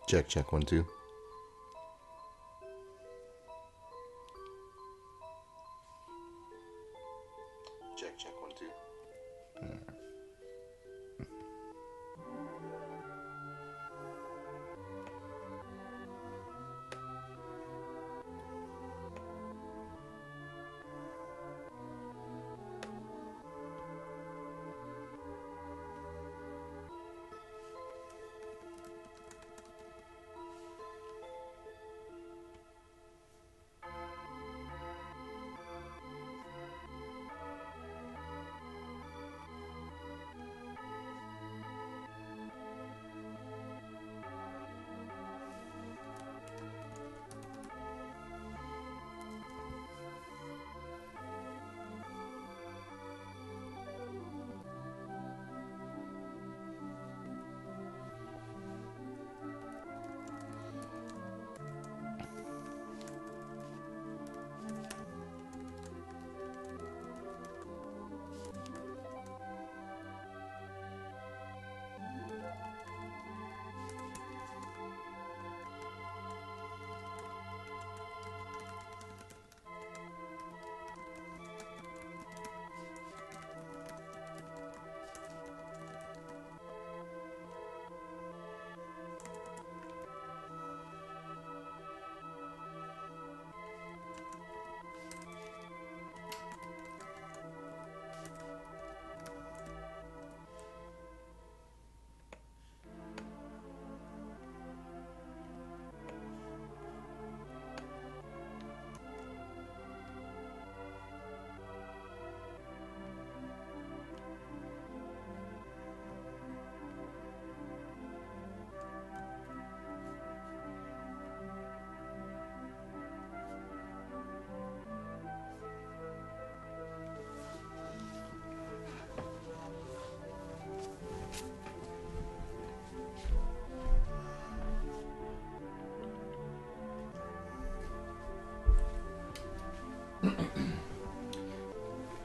Check, check, 1, 2. Check, check, 1, 2.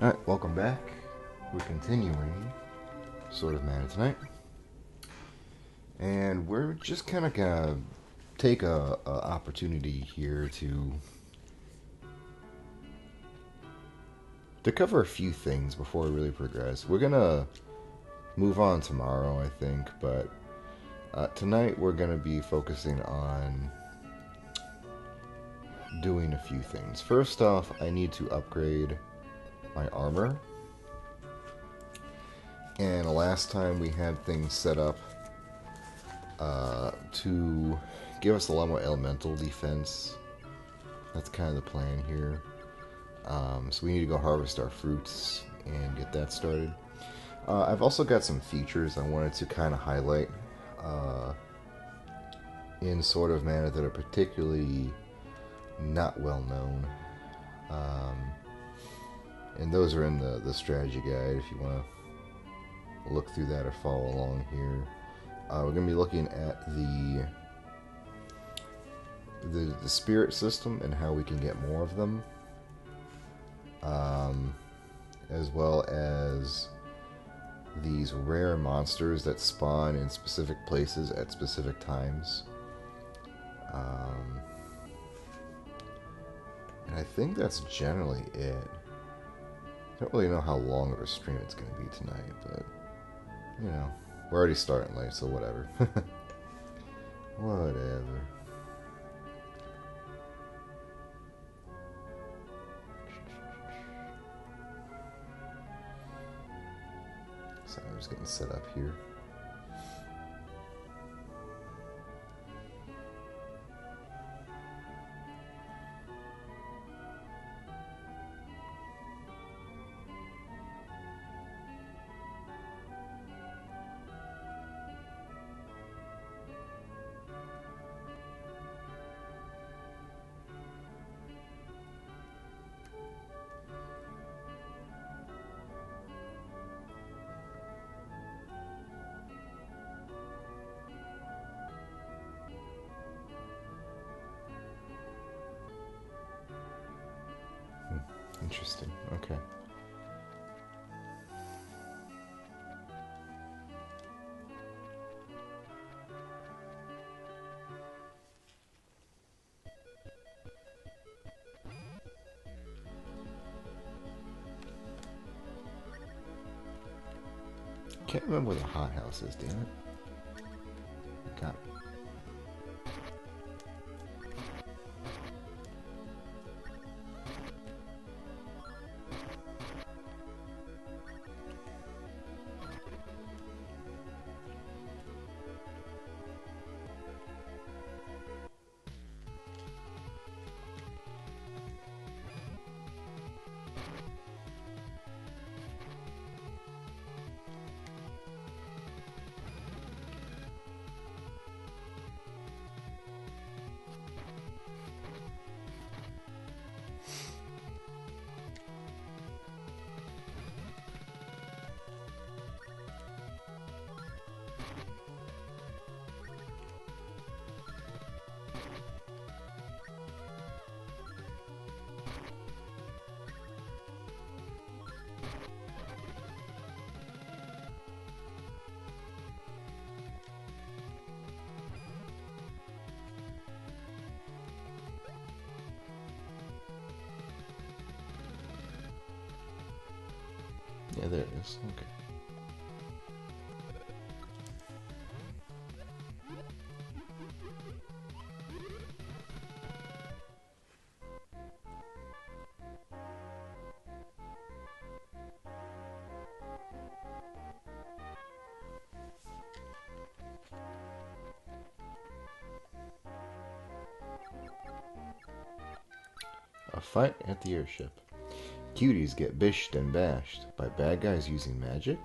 Alright, welcome back. We're continuing Sword of Mana tonight. And we're just kind of gonna take a opportunity here to cover a few things before we really progress. We're gonna move on tomorrow, I think, but tonight we're gonna be focusing on doing a few things. First off, I need to upgrade my armor. And last time we had things set up to give us a lot more elemental defense. That's kind of the plan here. So we need to go harvest our fruits and get that started. I've also got some features I wanted to kind of highlight in Sword of Mana that are particularly not well known. And those are in the strategy guide if you want to look through that or follow along here. We're going to be looking at the spirit system and how we can get more of them, as well as these rare monsters that spawn in specific places at specific times. And I think that's generally it. I don't really know how long of a stream it's going to be tonight, but, you know, we're already starting late, so whatever. Whatever. So I'm just getting set up here. Interesting. Okay. Can't remember where the hothouse is, damn it. Got it. Yeah, there it is. Okay. A fight at the airship. Cuties get bished and bashed by bad guys using magic.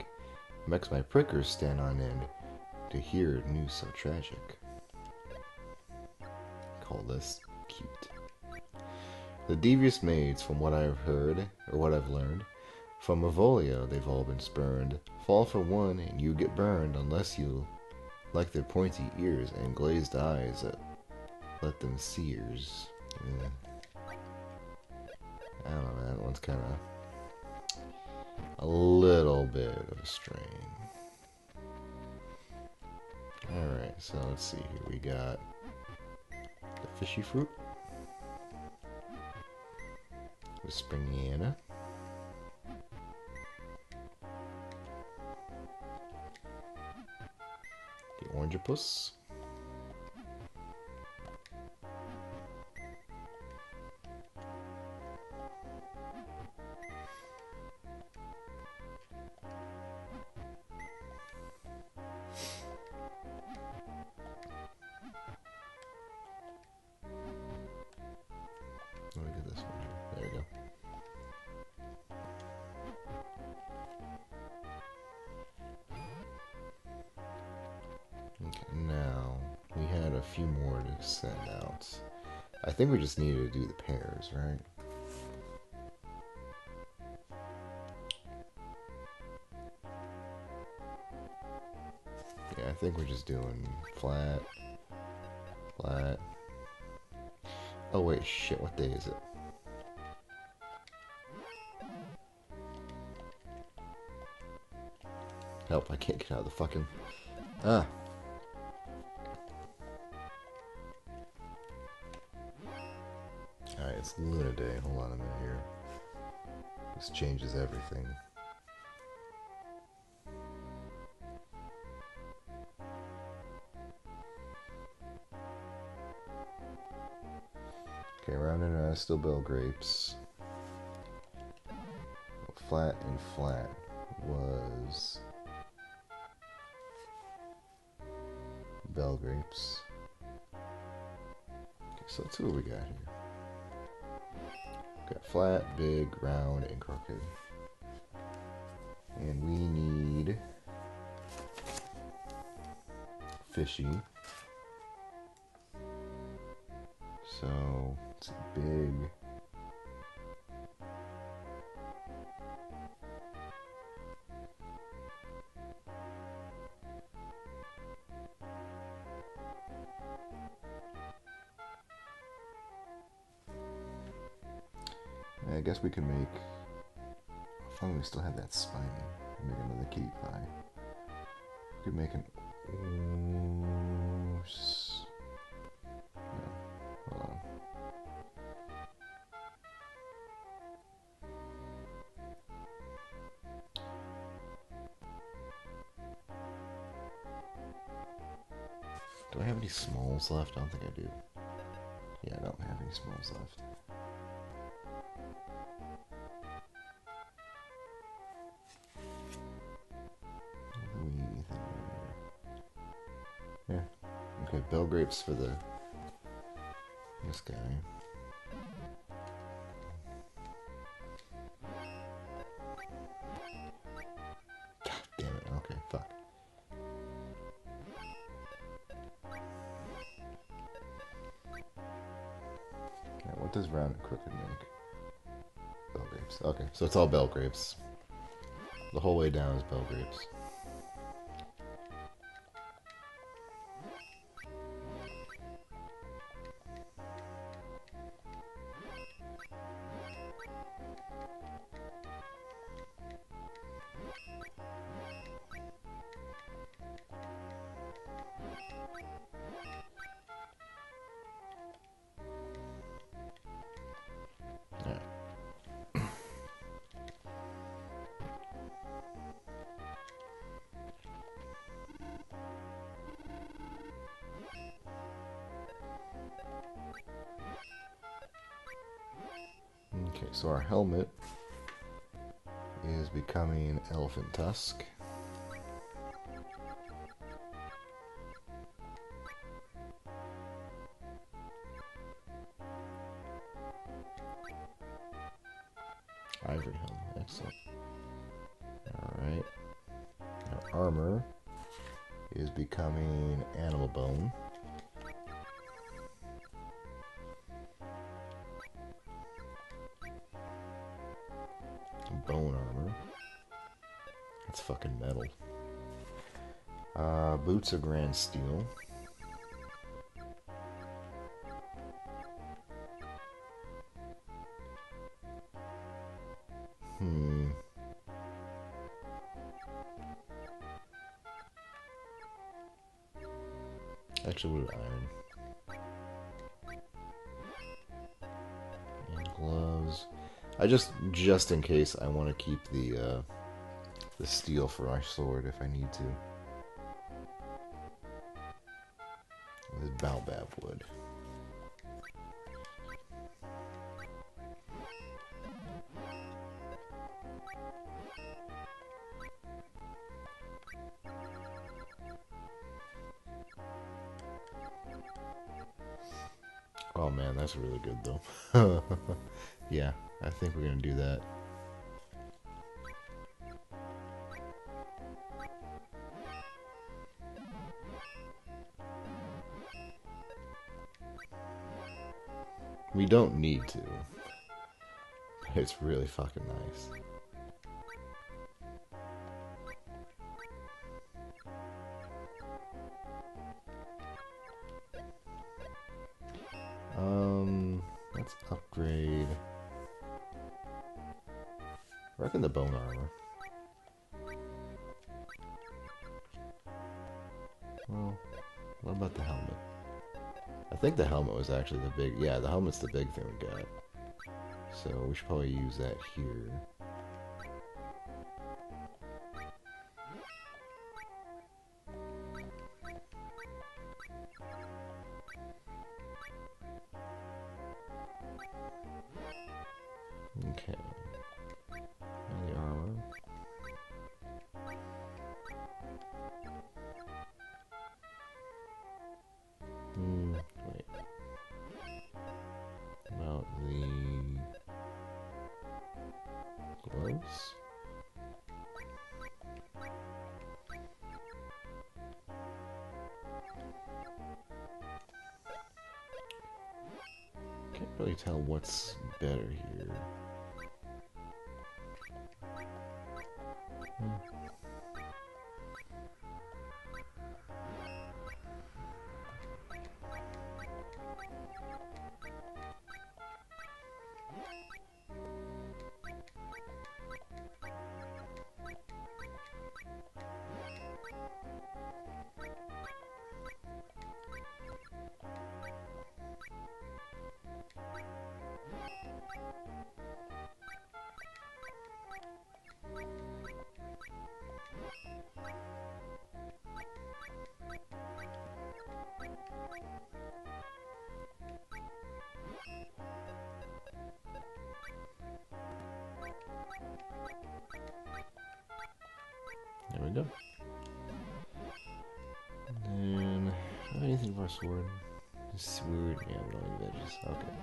Makes my prickers stand on end to hear news so tragic. Call this cute. The devious maids, from what I've heard, or what I've learned, from Mavolia they've all been spurned. Fall for one and you get burned, unless you like their pointy ears and glazed eyes that let them sears. Yeah. I don't know, that one's kind of a little bit of a strain. Alright, so let's see here. We got the fishy fruit, the springiana, the orangepus, let me get this one here. There we go. Okay, now we had a few more to send out. I think we just needed to do the pairs, right? Yeah, I think we're just doing flat, flat. Oh wait, shit, what day is it? Help, I can't get out of the fucking... Ah! Alright, it's Luna Day. Hold on a minute here. This changes everything. Okay, round and still bell grapes. Flat and flat was bell grapes. Okay, so let's see what we got here. Got flat, big, round, and crooked. And we need fishy. So it's big. I guess we can make. If only we still have that spiny. Make another kitty pie. We could make an. No, hold on. Do I have any smalls left? I don't think I do. Yeah, I don't have any smalls left. We need anything there. Yeah. Okay, bell grapes for this guy. God damn it. Okay, fuck. Okay, what does round and crooked make? Bell grapes. Okay, so it's all bell grapes. The whole way down is bell grapes. Okay, so our helmet is becoming elephant tusk. Ivory helmet, excellent. Alright. Our armor is becoming animal bone. Bone armor. That's fucking metal. Boots are grand steel. Actually, we'll do iron. And gloves. Just in case, I want to keep the steel for my sword if I need to. This baobab wood. Oh man, that's really good though. Yeah, I think we're gonna do that. We don't need to. But it's really fucking nice. Let's upgrade. I reckon the bone armor. Well, what about the helmet? I think the helmet was actually the big... Yeah, the helmet's the big thing we got. So we should probably use that here. Okay. And the armor. Wait. About the gloves? Can't really tell what's better here. Power sword. Sword. Yeah, we don't need veggies. Okay.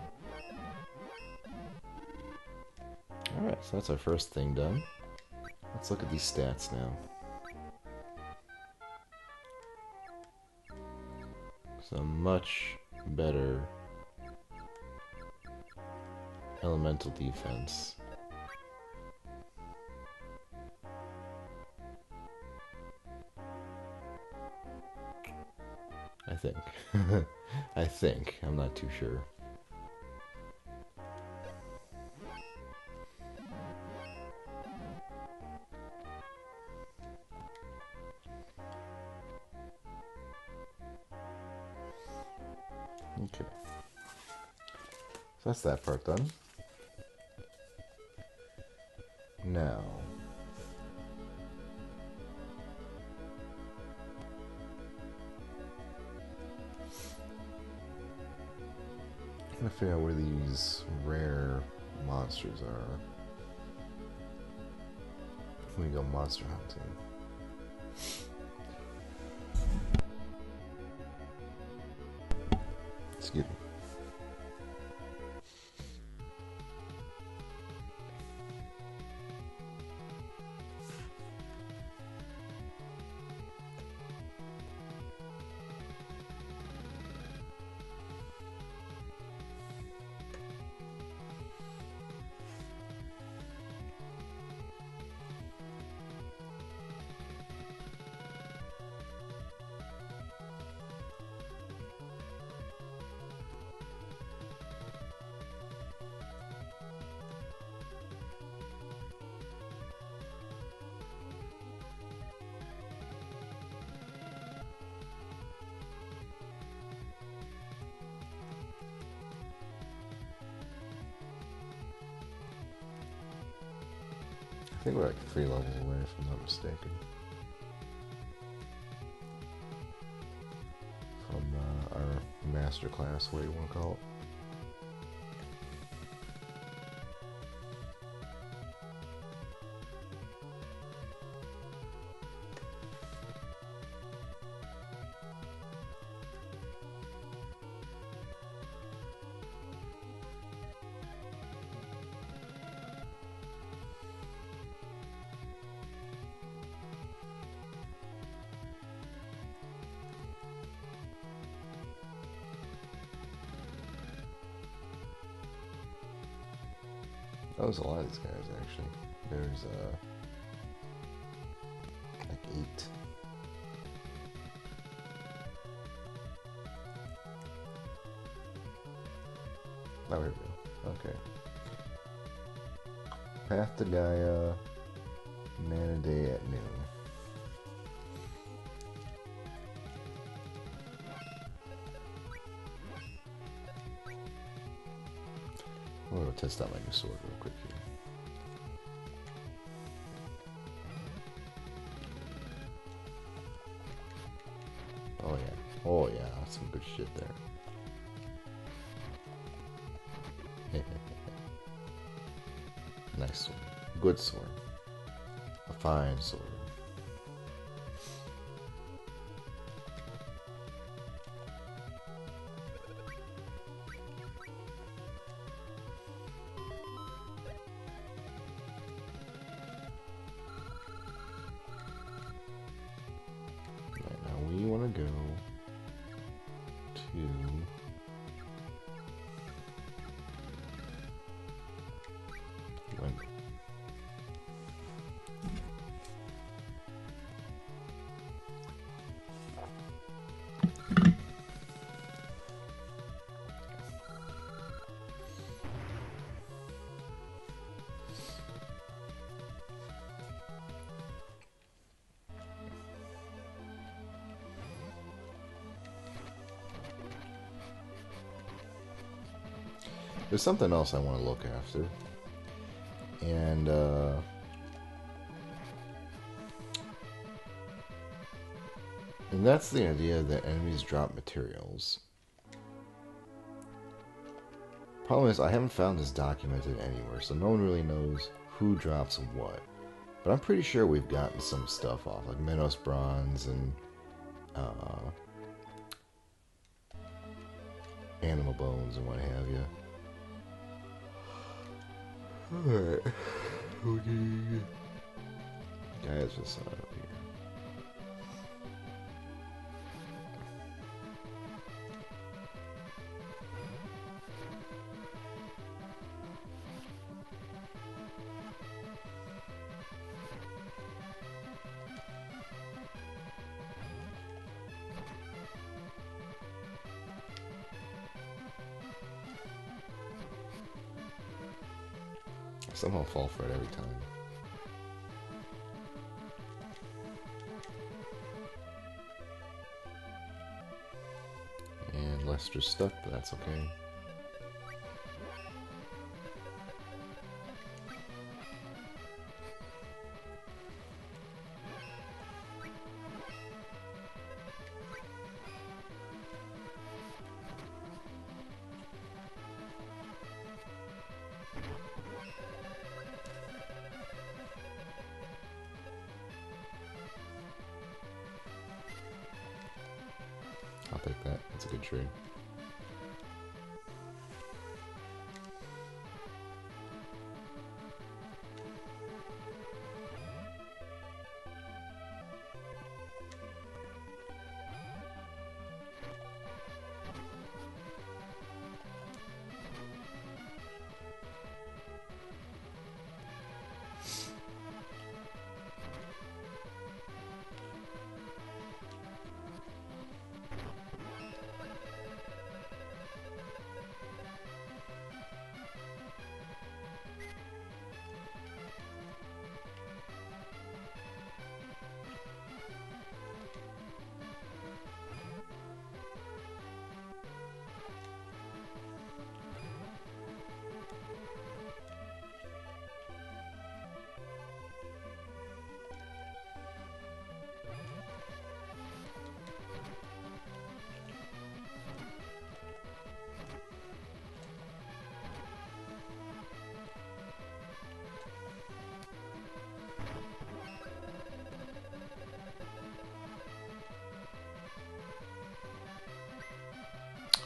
Alright, so that's our first thing done. Let's look at these stats now. So much better elemental defense. I think. I think. I'm not too sure. Okay. So that's that part done. Now, I'm gonna figure out where these rare monsters are. We go monster hunting. Excuse me. I think we're like 3 levels away, if I'm not mistaken. From our master class, what do you want to call it? Oh, there's a lot of these guys, actually. There's, like 8. Oh, here we go. Okay. Path to Gaia, Mana Day at noon. I'm gonna test out my new sword real quick here. Oh yeah. Oh yeah, that's some good shit there. Nice sword. Good sword. A fine sword. Right now we want to go to Wembley. There's something else I want to look after, and that's the idea that enemies drop materials. Problem is, I haven't found this documented anywhere, so no one really knows who drops what. But I'm pretty sure we've gotten some stuff off, like Minos Bronze and animal bones and what have you. Alright. Okay. Guys, what's up here? I somehow fall for it every time. And Lester's stuck, but that's okay. I'll take that. That's a good trade.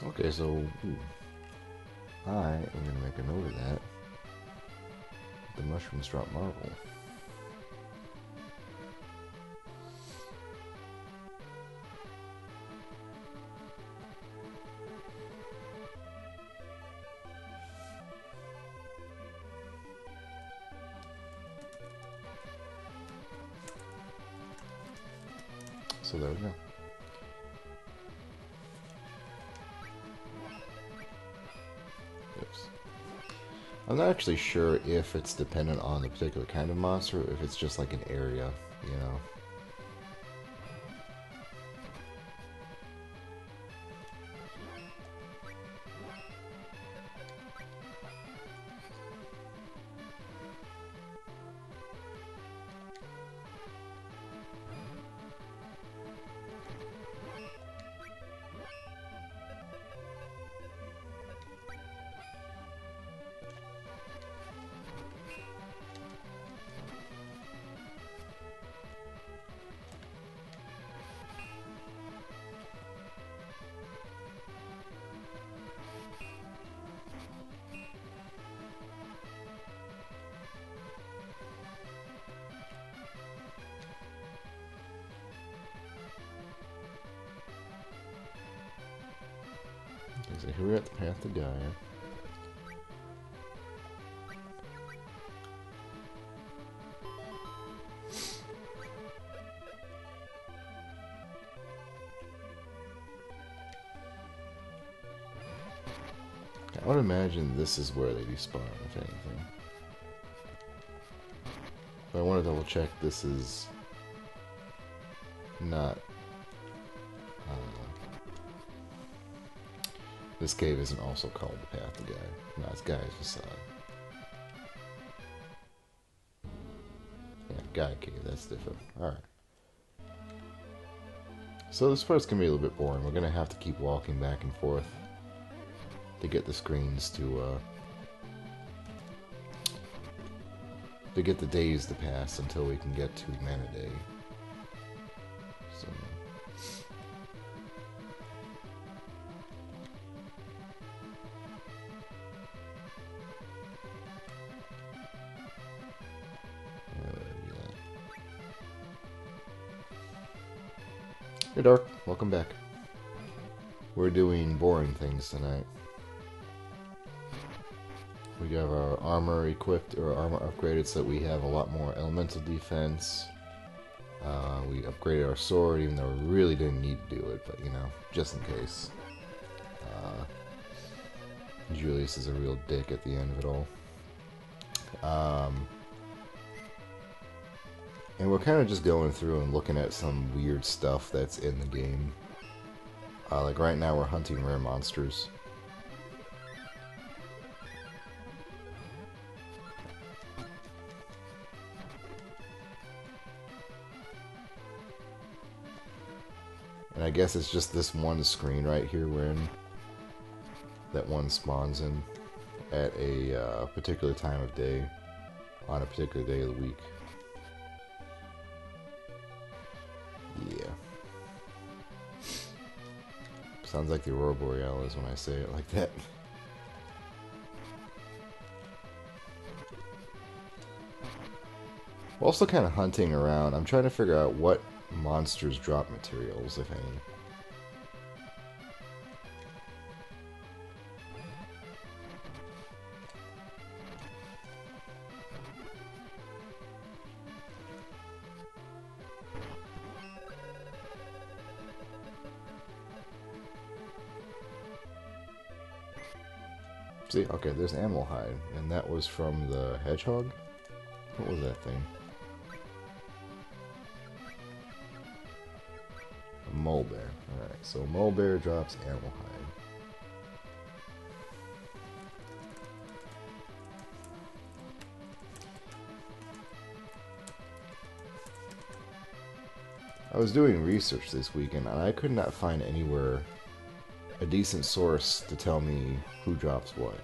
Okay, so I am going to make a note of that. The mushrooms drop marble. So there we go. Oops. I'm not actually sure if it's dependent on the particular kind of monster, or if it's just like an area, you know. So here we're at the Path to Gaia. I would imagine this is where they despawn, if anything. But I want to double check this is not... this cave isn't also called the Path to Gaia. No, it's Gaia's Facade. Yeah, Gaia Cave, that's different. Alright. So this part's going to be a little bit boring. We're going to have to keep walking back and forth to get the screens to get the days to pass until we can get to Mana Day. So Hey Dark, welcome back. We're doing boring things tonight. We have our armor equipped, or armor upgraded so that we have a lot more elemental defense. We upgraded our sword, even though we really didn't need to do it, but you know, just in case. Julius is a real dick at the end of it all. And we're kind of just going through and looking at some weird stuff that's in the game. Like right now we're hunting rare monsters. And I guess it's just this one screen right here wherein that one spawns in at a particular time of day, on a particular day of the week. Yeah. Sounds like the Aurora Borealis when I say it like that. We're also kind of hunting around. I'm trying to figure out what monsters drop materials, if any. See, okay, there's animal hide, and that was from the hedgehog? What was that thing? A mole bear. Alright, so mole bear drops animal hide. I was doing research this weekend, and I could not find anywhere a decent source to tell me who drops what.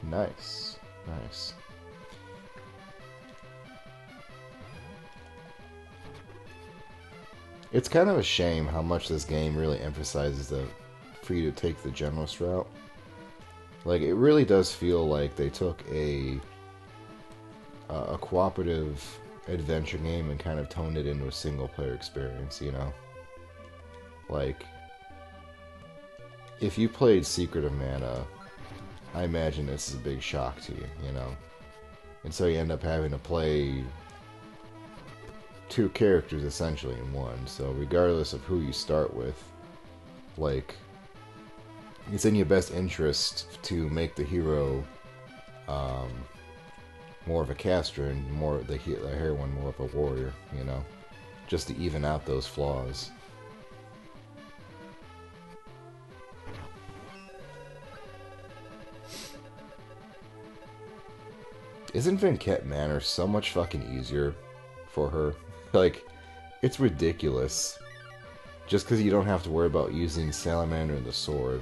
Nice. Nice. It's kind of a shame how much this game really emphasizes the for you to take the generalist route. Like, it really does feel like they took a cooperative adventure game and kind of toned it into a single player experience, you know? Like, if you played Secret of Mana, I imagine this is a big shock to you, you know? And so you end up having to play two characters essentially in one. So regardless of who you start with, like, it's in your best interest to make the hero more of a caster and more the hero one more of a warrior, you know? Just to even out those flaws. Isn't Venket Manor so much fucking easier for her? Like, it's ridiculous. Just because you don't have to worry about using Salamander and the sword.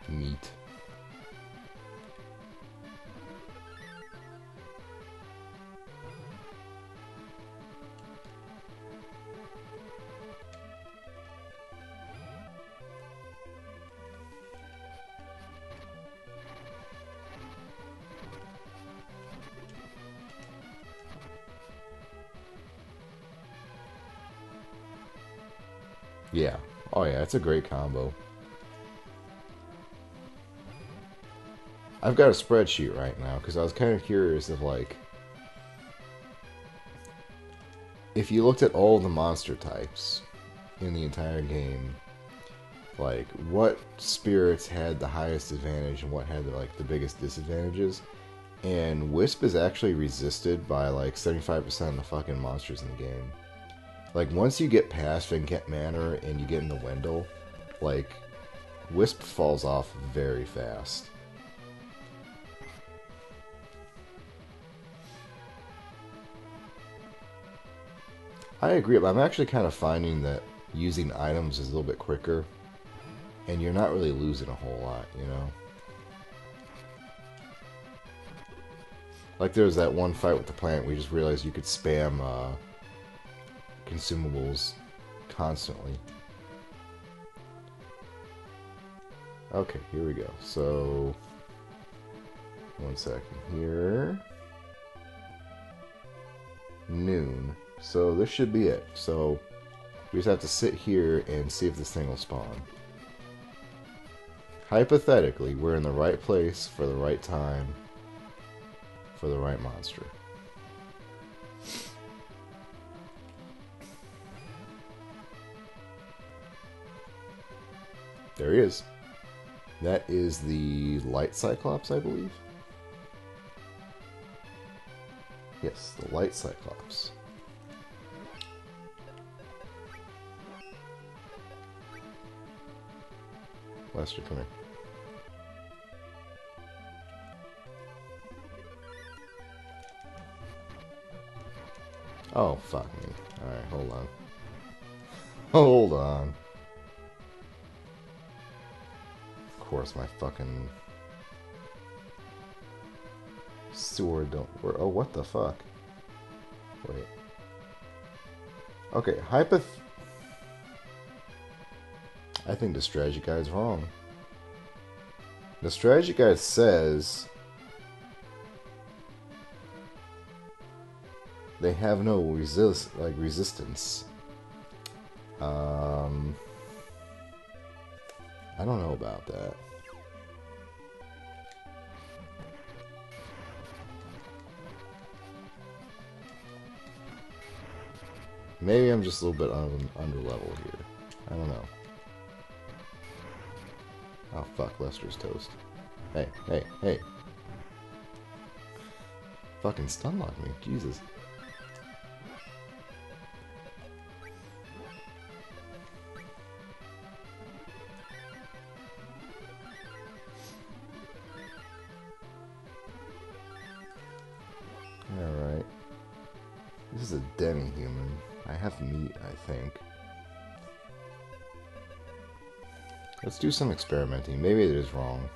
Meat. Yeah. Oh yeah, it's a great combo. I've got a spreadsheet right now because I was kind of curious of, like, if you looked at all the monster types in the entire game, like, what spirits had the highest advantage and what had, like, the biggest disadvantages. And Wisp is actually resisted by like 75% of the fucking monsters in the game. Like, once you get past Vincent Manor and you get into Wendell, like, Wisp falls off very fast. I agree, but I'm actually kind of finding that using items is a little bit quicker, and you're not really losing a whole lot, you know? Like, there was that one fight with the plant where you just realized you could spam consumables constantly. Okay, here we go. So, one second here. Noon. So this should be it. So we just have to sit here and see if this thing will spawn. Hypothetically, we're in the right place for the right time for the right monster. There he is. That is the Light Cyclops, I believe. Yes, the Light Cyclops. Lester, come here. Oh, fuck me. Alright, hold on. Hold on. Of course, my fucking sword don't work. Oh, what the fuck? Wait. Okay, I think the strategy guide's wrong. The strategy guide says they have no resistance. I don't know about that. Maybe I'm just a little bit under level here. I don't know. Oh fuck, Lester's toast. Hey, hey, hey. Fucking stunlock me, Jesus. Alright. This is a demi-human. I have meat, I think. Let's do some experimenting. Maybe it is wrong.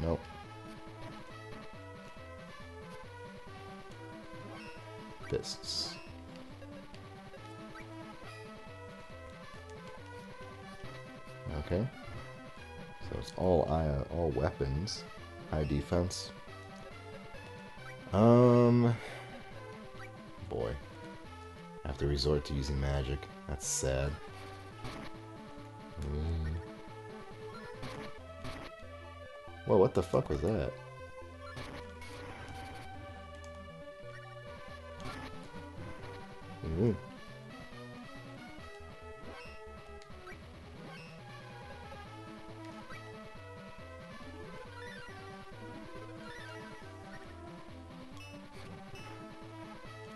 Nope. Fists. Okay. So it's all weapons. High defense. Boy. I have to resort to using magic. That's sad. Whoa, what the fuck was that?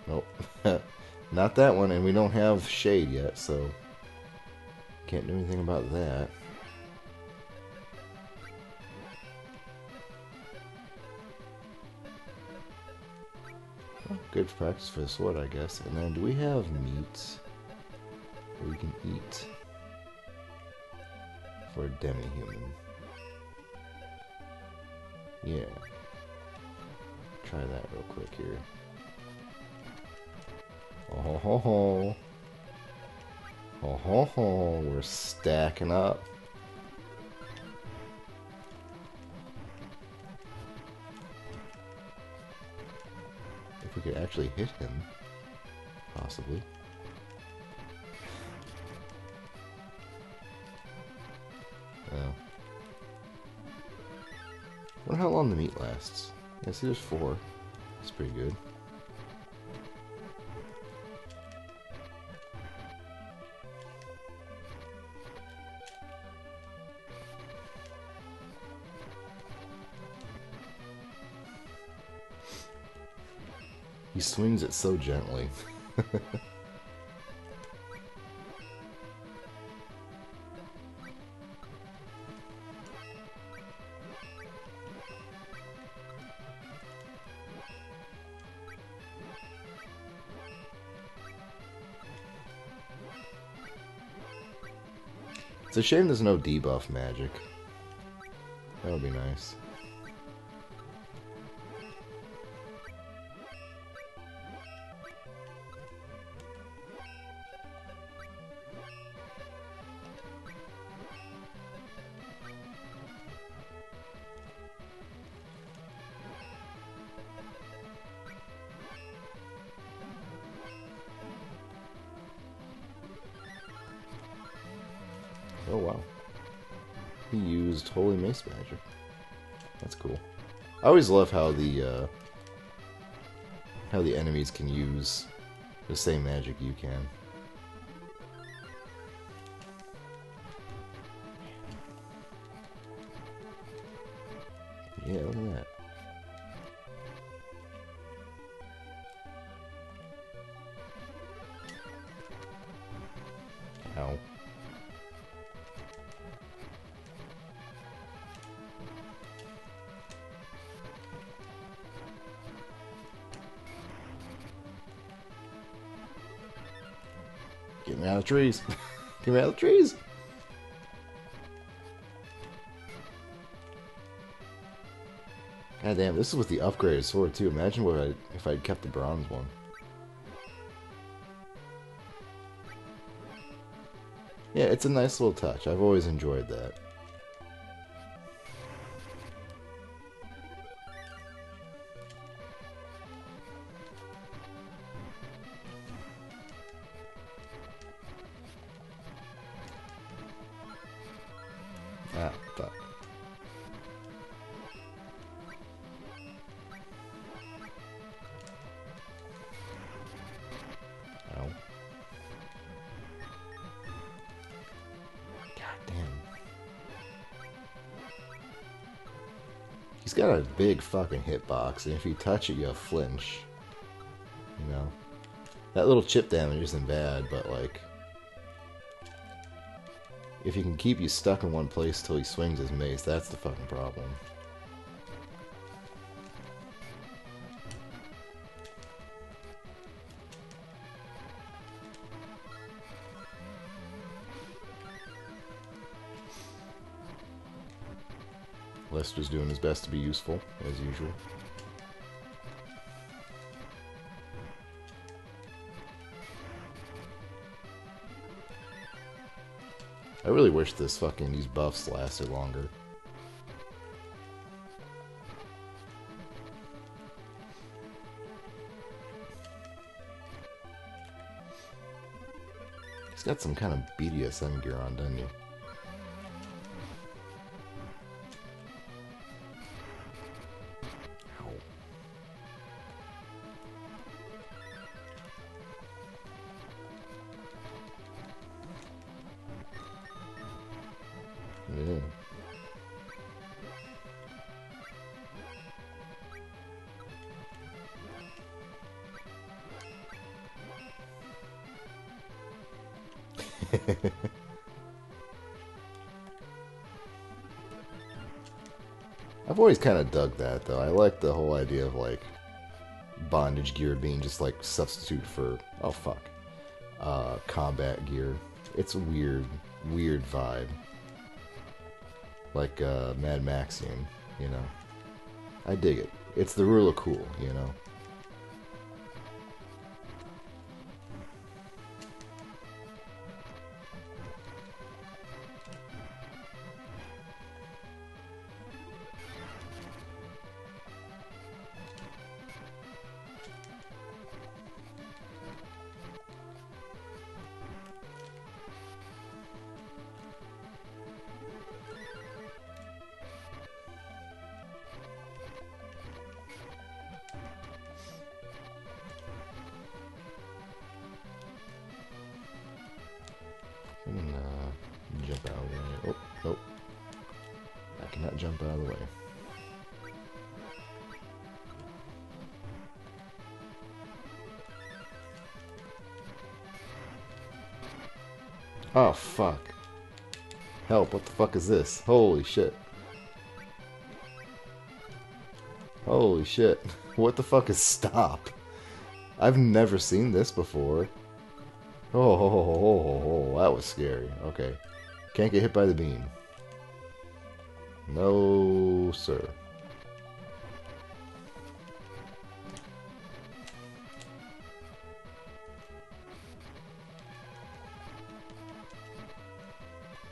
Nope. Not that one, and we don't have shade yet, so can't do anything about that. Well, good practice for the sword, I guess. And then, do we have meat that we can eat for a demi-human? Yeah. Try that real quick here. Oh ho ho ho. Oh ho ho. We're stacking up. If we could actually hit him. Possibly. Well. I wonder how long the meat lasts. Yeah, see there's 4. That's pretty good. He swings it so gently. It's a shame there's no debuff magic. That would be nice. Oh wow. He used Holy Mace magic. That's cool. I always love how the enemies can use the same magic you can. Yeah, look at that. Ow. Get me out of the trees. Get me out of the trees. God damn, this is with the upgraded sword too. Imagine what if I'd kept the bronze one. Yeah, it's a nice little touch. I've always enjoyed that. Ah, fuck. Ow. God damn. He's got a big fucking hitbox, and if you touch it, you have flinch. You know? That little chip damage isn't bad, but like... if he can keep you stuck in one place till he swings his mace, that's the fucking problem. Lester's doing his best to be useful, as usual. I really wish these buffs lasted longer. He's got some kind of BDSM gear on, doesn't he? Yeah. I've always kind of dug that, though. I like the whole idea of, like, bondage gear being just, like, substitute for, oh, fuck, combat gear. It's a weird, weird vibe. Like, Mad Maxium, you know? I dig it. It's the rule of cool, you know? Jump out of the way. Oh, nope. I cannot jump out of the way. Oh, fuck. Help, what the fuck is this? Holy shit. Holy shit. What the fuck is stop? I've never seen this before. Oh, that was scary. Okay. Can't get hit by the beam. No, sir.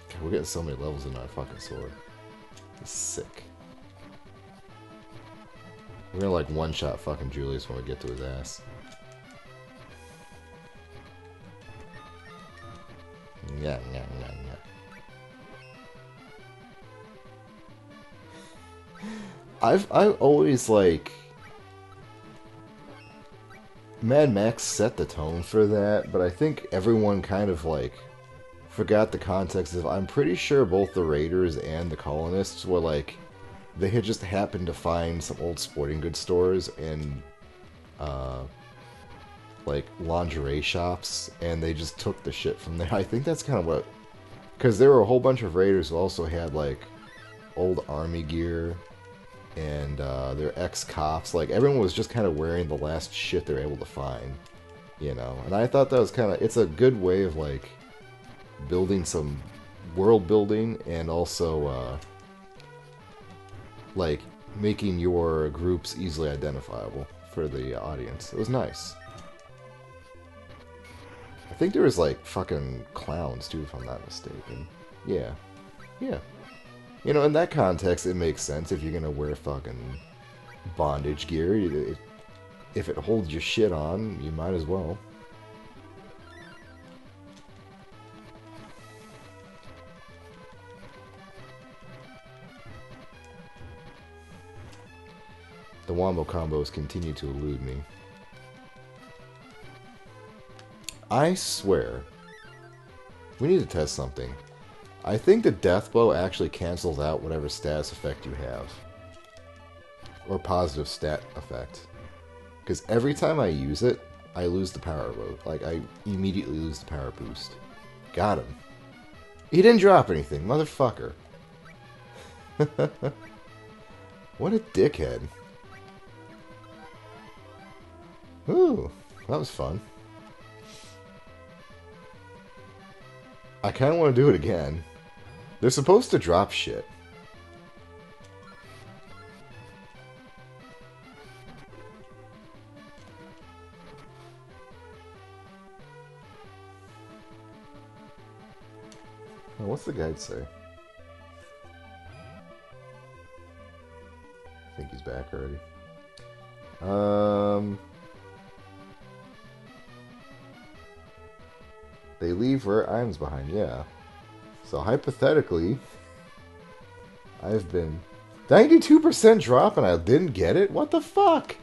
God, we're getting so many levels in our fucking sword. It's sick. We're gonna like one-shot fucking Julius when we get to his ass. Yeah. I've always like Mad Max set the tone for that, but I think everyone kind of like forgot the context of I'm pretty sure both the Raiders and the Colonists were like they had just happened to find some old sporting goods stores and like lingerie shops and they just took the shit from there. I think that's kind of what because there were a whole bunch of Raiders who also had like old army gear and they're ex-cops. Like, everyone was just kind of wearing the last shit they're able to find, you know? And I thought that was kind of... It's a good way of, like, building some world building and also, like, making your groups easily identifiable for the audience. It was nice. I think there was, like, fucking clowns, too, if I'm not mistaken. Yeah. Yeah. You know, in that context, it makes sense if you're gonna wear fucking bondage gear. If it holds your shit on, you might as well. The wombo combos continue to elude me. I swear. We need to test something. I think the death blow actually cancels out whatever status effect you have. Or positive stat effect. Because every time I use it, I lose the power boost. Like, I immediately lose the power boost. Got him. He didn't drop anything, motherfucker. What a dickhead. Ooh, that was fun. I kind of want to do it again. They're supposed to drop shit. Oh, what's the guide say? I think he's back already. They leave rare items behind, yeah. So hypothetically, I've been 92% drop and I didn't get it? What the fuck?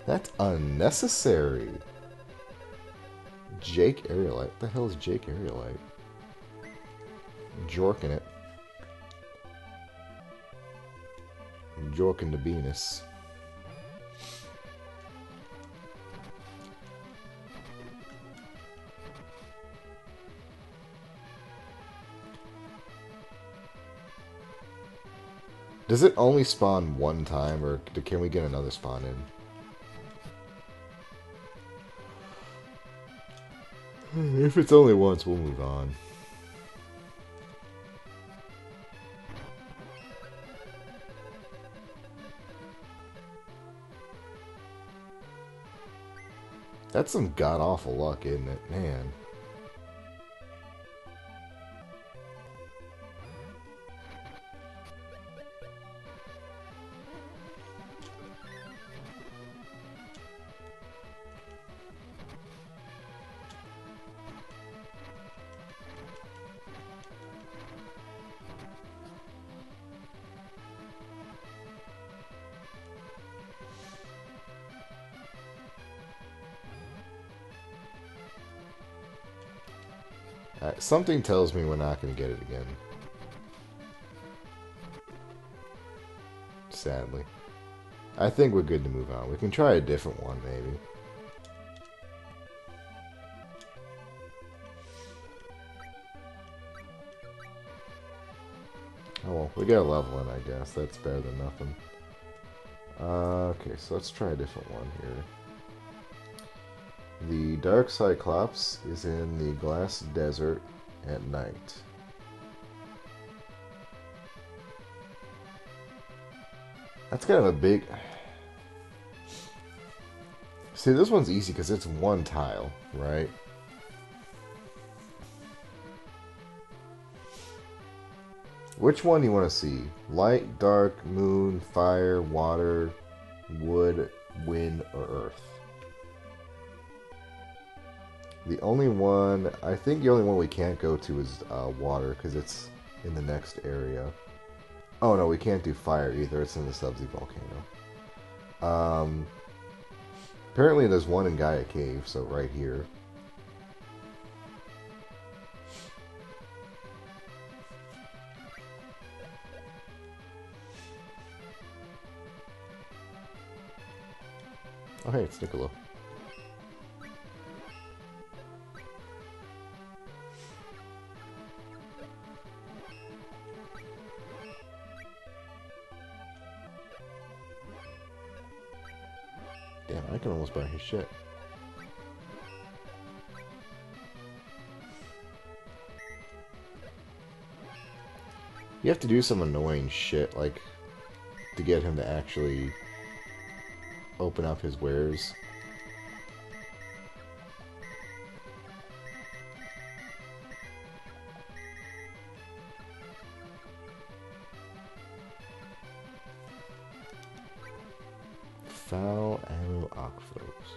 That's unnecessary. Jake Aerialite. What the hell is Jake Aerialite? Jorking it. Jorking the Venus. Does it only spawn one time, or can we get another spawn in? If it's only once, we'll move on. That's some god-awful luck, isn't it? Man. Something tells me we're not going to get it again. sadly. I think we're good to move on. We can try a different one, maybe. Oh well, we got a level in, I guess. That's better than nothing. Okay, so let's try a different one here. The Dark Cyclops is in the Glass Desert at night. That's kind of a big... See, this one's easy because it's one tile, right? Which one do you want to see? Light, dark, moon, fire, water, wood, wind, or earth? The only one... I think the only one we can't go to is water because it's in the next area. Oh no, we can't do fire either. It's in the Subsea volcano. Apparently there's one in Gaia Cave, so right here. Oh hey, it's Niccolo. Damn, I can almost buy his shit. You have to do some annoying shit, like, to get him to actually open up his wares. Foul Arrow Ocphos.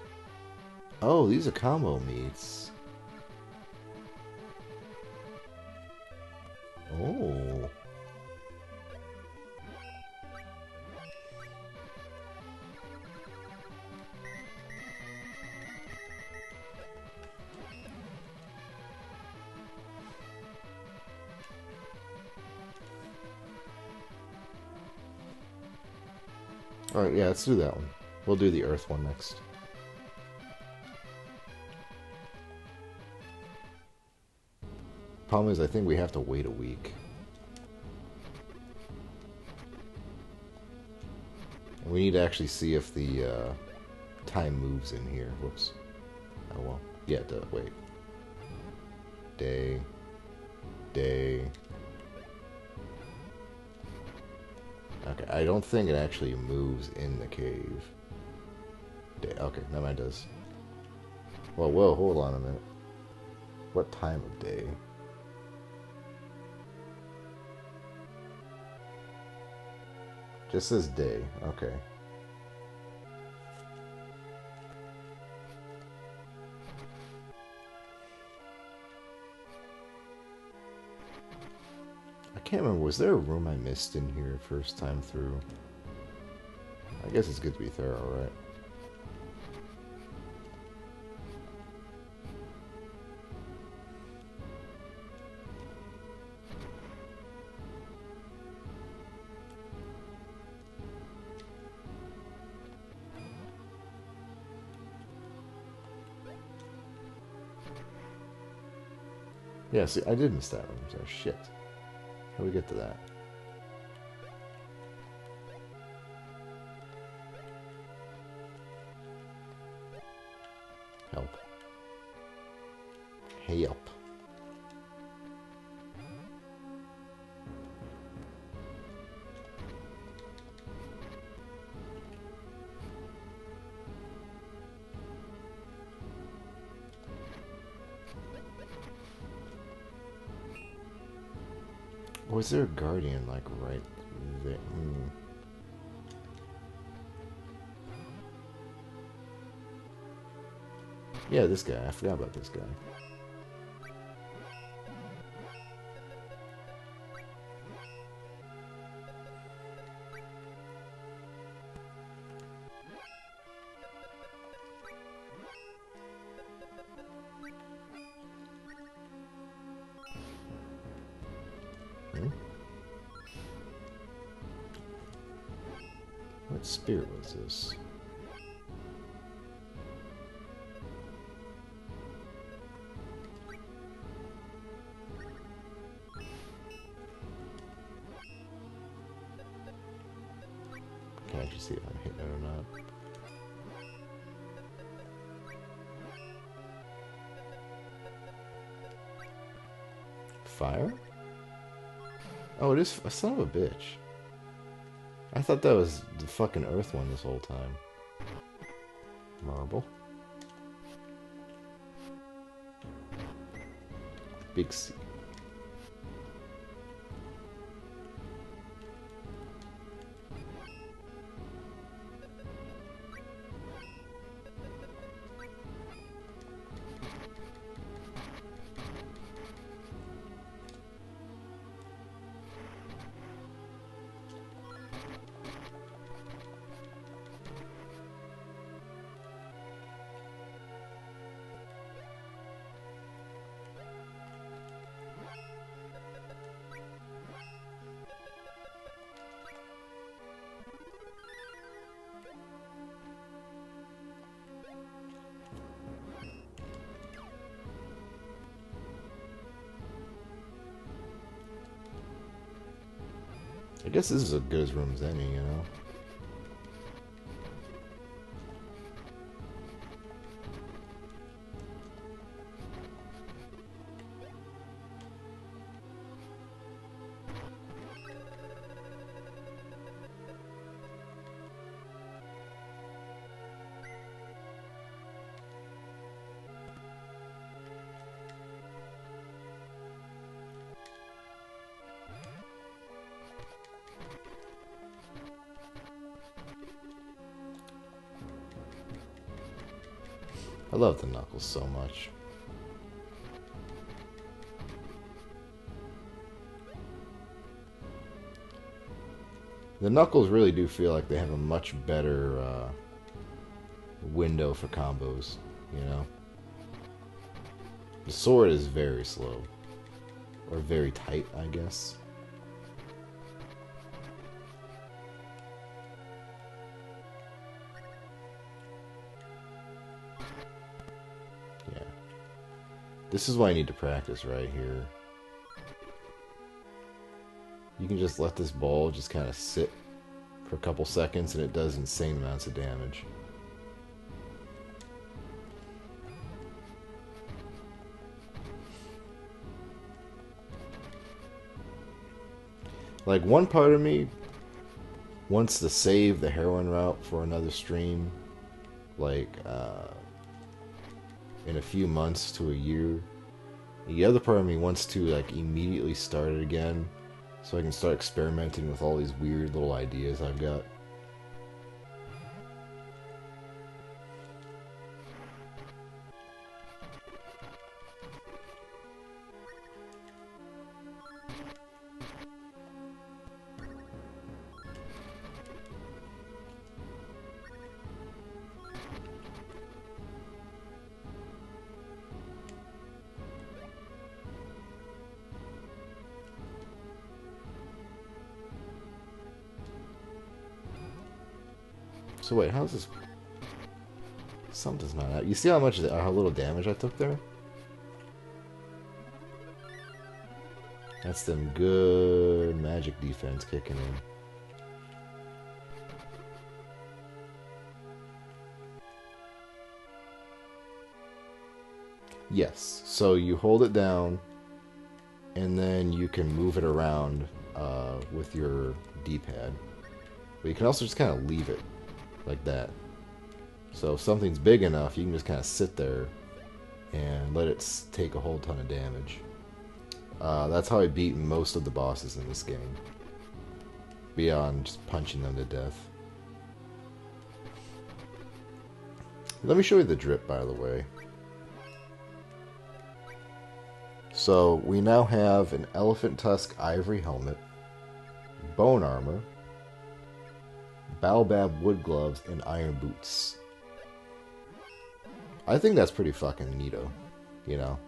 Oh, these are combo meats. Oh. Alright, yeah, let's do that one. We'll do the Earth one next. Problem is, I think we have to wait a week. And we need to actually see if the time moves in here. Whoops. Oh well. Yeah, it does. Wait. Day. Day. Okay, I don't think it actually moves in the cave. Day. Okay, no, mine does. Well, whoa, hold on a minute. What time of day? Just says day. Okay. I can't remember. Was there a room I missed in here first time through? I guess it's good to be thorough, right? Yeah, see, I did miss that room, so shit. How do we get to that? Help. Help. Or is there a guardian, like, right there? Yeah, this guy. I forgot about this guy. What spirit was this? Can I actually see if I'm hitting it or not? Fire? Oh, it is a son of a bitch. I thought that was the fucking earth one this whole time. Marble. Big C. I guess this is as good as room as any, you know? I love the Knuckles so much. The Knuckles really do feel like they have a much better window for combos, you know? The sword is very slow. Or very tight, I guess. This is why I need to practice right here. You can just let this ball just kind of sit for a couple seconds and it does insane amounts of damage. Like, one part of me wants to save the heroin route for another stream. Like, in a few months to a year. The other part of me wants to like immediately start it again so I can start experimenting with all these weird little ideas I've got. So wait, how's this? Something's not out. You see how little damage I took there? That's them good magic defense kicking in. Yes, so you hold it down, and then you can move it around with your D-pad. But you can also just kind of leave it like that. So if something's big enough, you can just kind of sit there and let it take a whole ton of damage. That's how I beat most of the bosses in this game. Beyond just punching them to death. Let me show you the drip, by the way. So we now have an elephant tusk ivory helmet, bone armor, baobab wood gloves, and iron boots. I think that's pretty fucking neato, you know?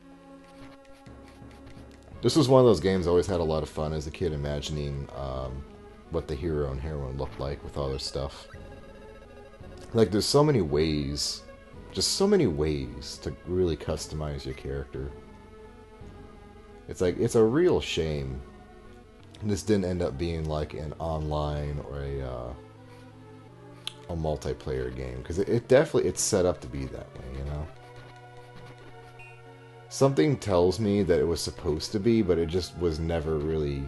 This was one of those games I always had a lot of fun as a kid imagining what the hero and heroine looked like with all their stuff. Like, there's so many ways, just so many ways to really customize your character. It's like, it's a real shame this didn't end up being like an online or a multiplayer game, because it definitely, it's set up to be that way, you know? Something tells me that it was supposed to be, but it just was never really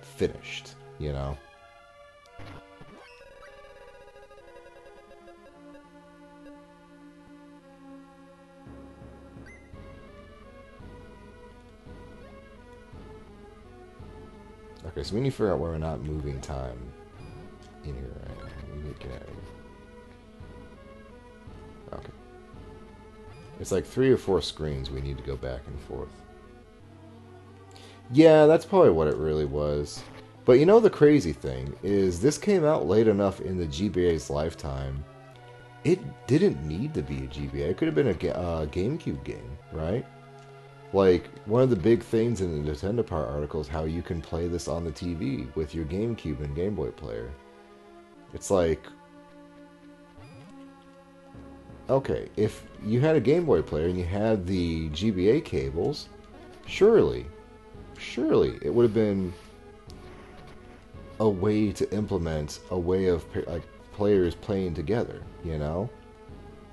finished, you know? Okay, so we need to figure out where we're not moving time in here, right? We need to get out of here. Okay. It's like 3 or 4 screens we need to go back and forth. Yeah, that's probably what it really was. But you know, the crazy thing is this came out late enough in the GBA's lifetime. It didn't need to be a GBA. It could have been a GameCube game, right? Like, one of the big things in the Nintendo Power article is how you can play this on the TV with your GameCube and Game Boy player. It's like, okay, if you had a Game Boy player and you had the GBA cables, surely it would have been a way to implement a way of like players playing together, you know?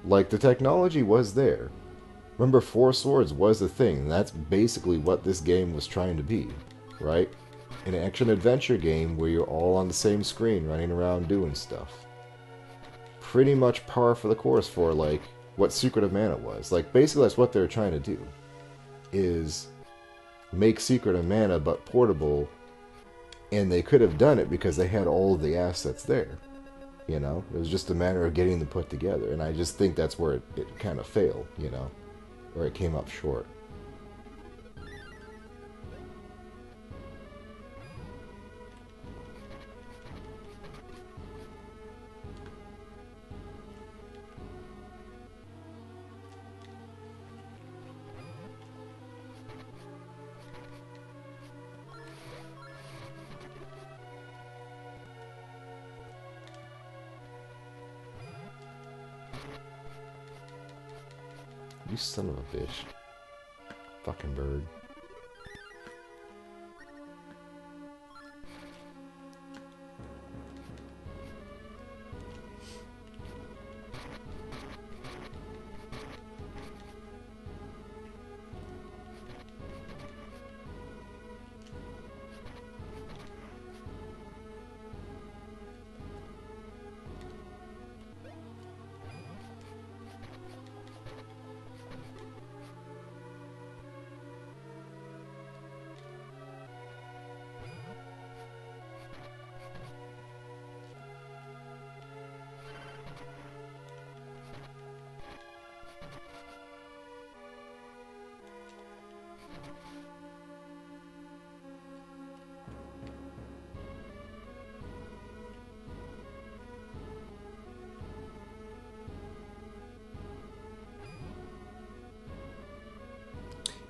Like, the technology was there. Remember, Four Swords was the thing, and that's basically what this game was trying to be, right? An action-adventure game where you're all on the same screen running around doing stuff. Pretty much par for the course for, like, what Secret of Mana was. Like, basically that's what they're trying to do, is make Secret of Mana but portable, and they could have done it because they had all of the assets there, you know? It was just a matter of getting them put together, and I just think that's where it kind of failed, you know? Or it came up short. You son of a bitch. Fucking bird.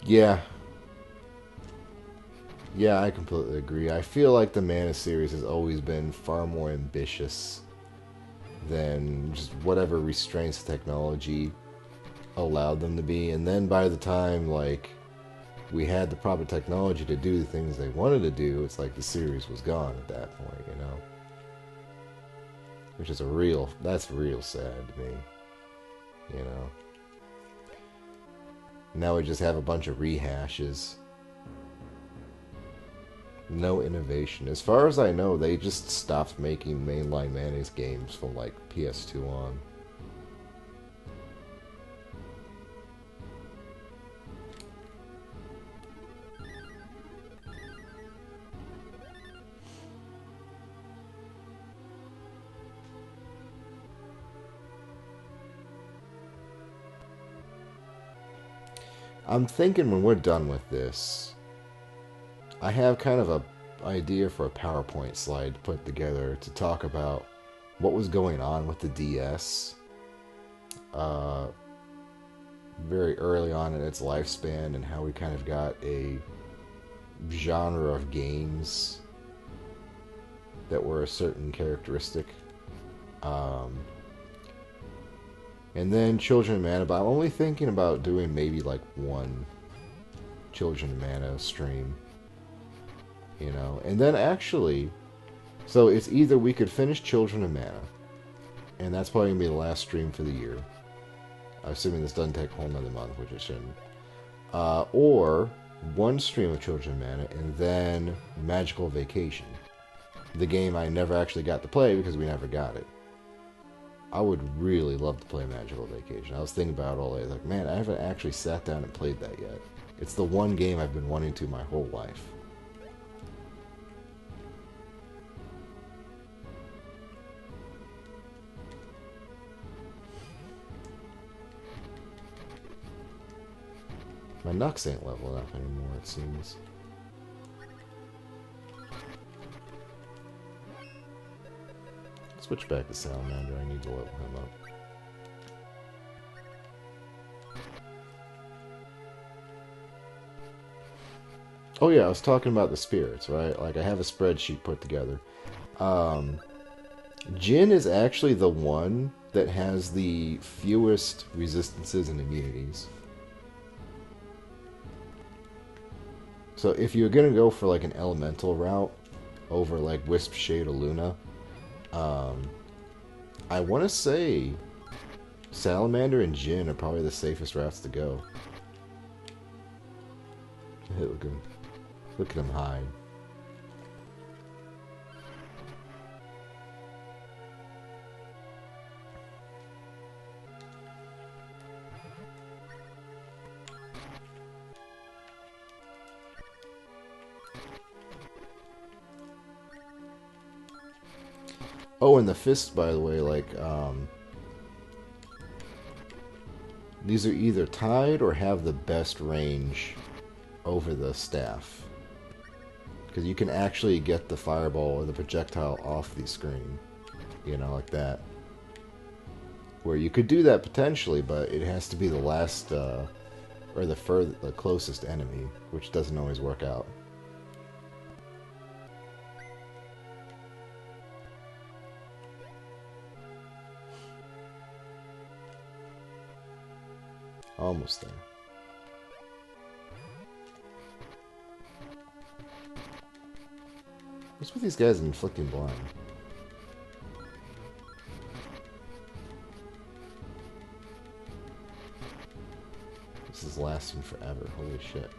Yeah. Yeah, I completely agree. I feel like the Mana series has always been far more ambitious than just whatever restraints technology allowed them to be. And then by the time, like, we had the proper technology to do the things they wanted to do, it's like the series was gone at that point, you know? Which is that's real sad to me, you know? Now we just have a bunch of rehashes. No innovation. As far as I know, they just stopped making mainline mayonnaise games from like PS2 on. I'm thinking when we're done with this, I have kind of a idea for a PowerPoint slide to put together to talk about what was going on with the DS very early on in its lifespan and how we kind of got a genre of games that were a certain characteristic. Um, and then Children of Mana, but I'm only thinking about doing maybe like one Children of Mana stream, you know. And then actually, so it's either we could finish Children of Mana, and that's probably going to be the last stream for the year. Assuming this doesn't take a whole nother month, which it shouldn't. Or one stream of Children of Mana, and then Magical Vacation. The game I never actually got to play because we never got it. I would really love to play Magical Vacation. I was thinking about it all day. Like, man, I haven't actually sat down and played that yet. It's the one game I've been wanting to my whole life. My Nux ain't leveling up anymore, it seems. Switch back to Salamander. I need to level him up. Oh yeah, I was talking about the spirits, right? Like, I have a spreadsheet put together. Jin is actually the one that has the fewest resistances and immunities. So if you're gonna go for like an elemental route over like Wisp, Shade, or Luna, I want to say Salamander and Jin are probably the safest routes to go. Hey, look at him hide. Oh, and the fists, by the way, like, these are either tied or have the best range over the staff. Because you can actually get the fireball or the projectile off the screen. You know, like that. Where you could do that potentially, but it has to be the last, or the closest enemy, which doesn't always work out. Almost there. What's with these guys inflicting blind? This is lasting forever. Holy shit.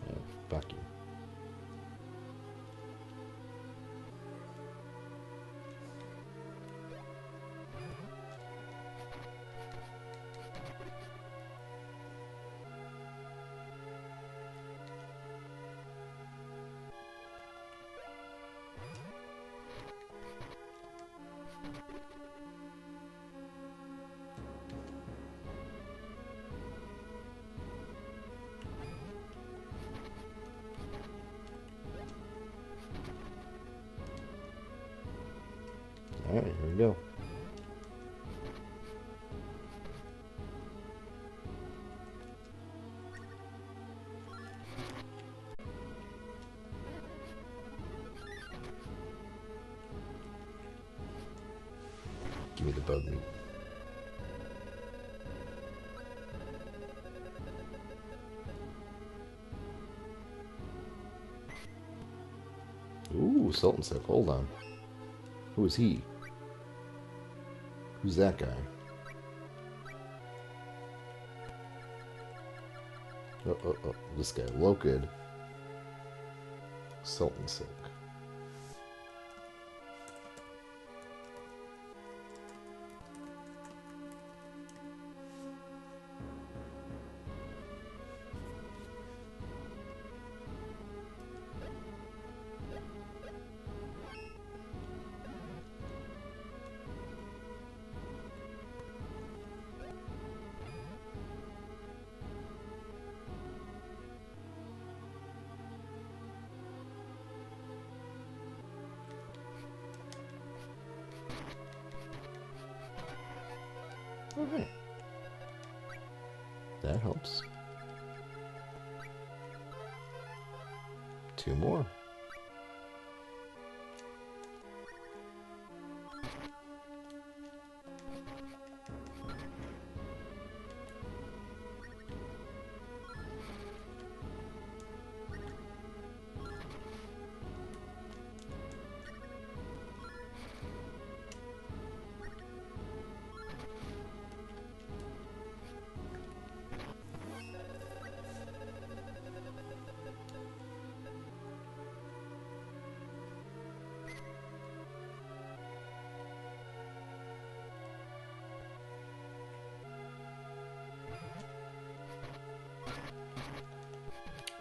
Yeah, fuck you. Alright, here we go. Give me the bug meat. Ooh, Sultan said, hold on. Who is he? Who's that guy? Oh, this guy. Lokid. Sultan Silk. Okay. That helps. 2 more.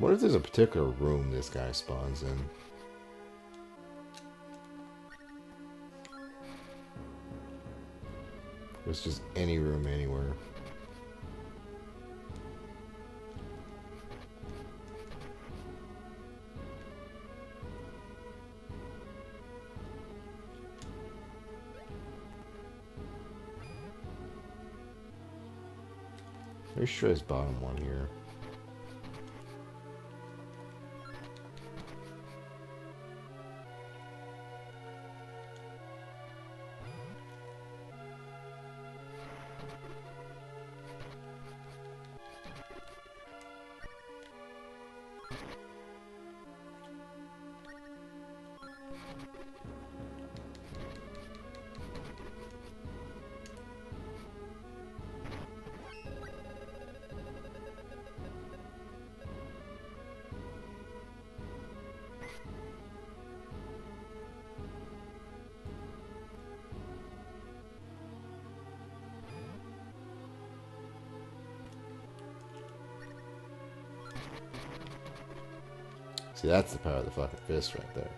What if there's a particular room this guy spawns in? It's just any room anywhere. Let's try this bottom one here. See, that's the power of the fucking fist right there.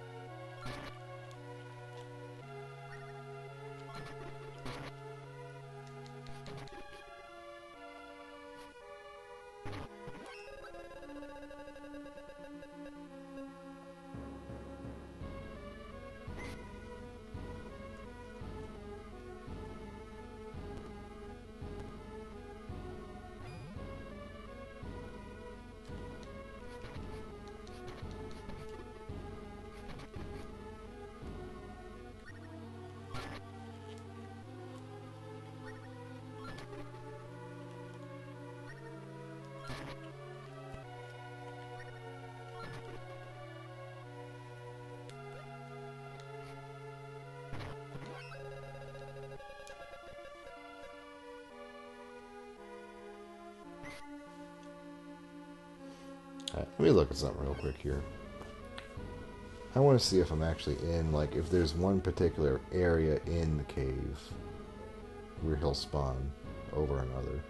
Alright, let me look at something real quick here. I want to see if I'm actually in, like, if there's one particular area in the cave where he'll spawn over another.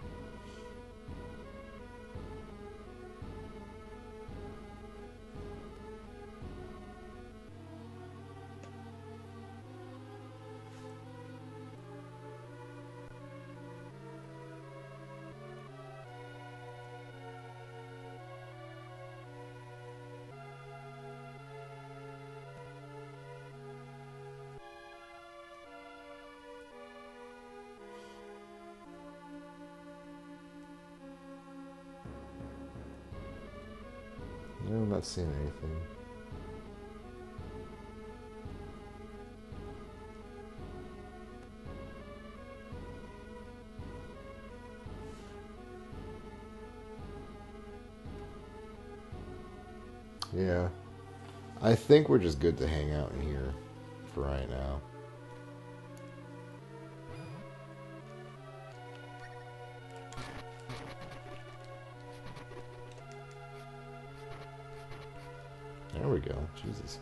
No, I'm not seeing anything. Yeah. I think we're just good to hang out in here for right now. There we go. Jesus.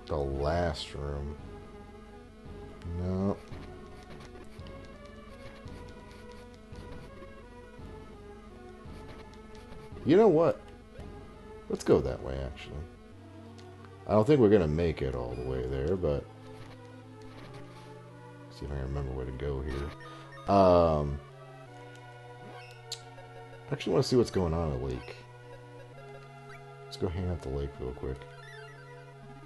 The last room. No. You know what? Let's go that way, actually. I don't think we're going to make it all the way there, but... see if I can remember where to go here. I actually want to see what's going on in the lake. Let's go hang out at the lake real quick.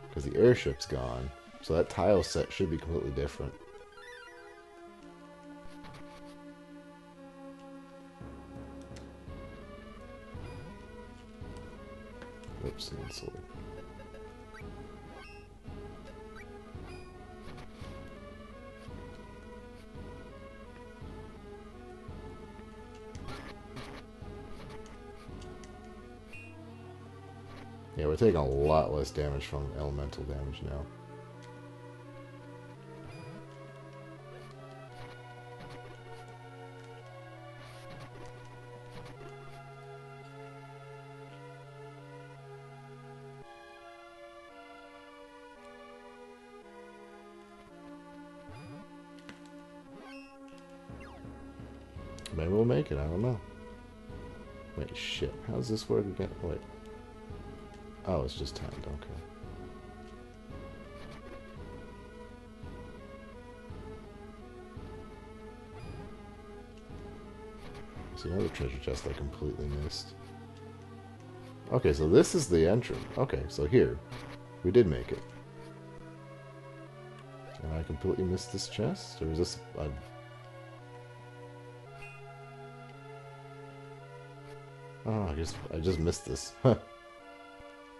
Because the airship's gone. So that tile set should be completely different. Oops, cancel it. Yeah, we're taking a lot less damage from elemental damage now. Maybe we'll make it, I don't know. Wait, shit. How does this work again? Wait. Oh, it's just timed, okay. See, another treasure chest I completely missed. Okay, so this is the entrance. Okay, so here. We did make it. And I completely missed this chest? Or is this a... Oh, I just missed this.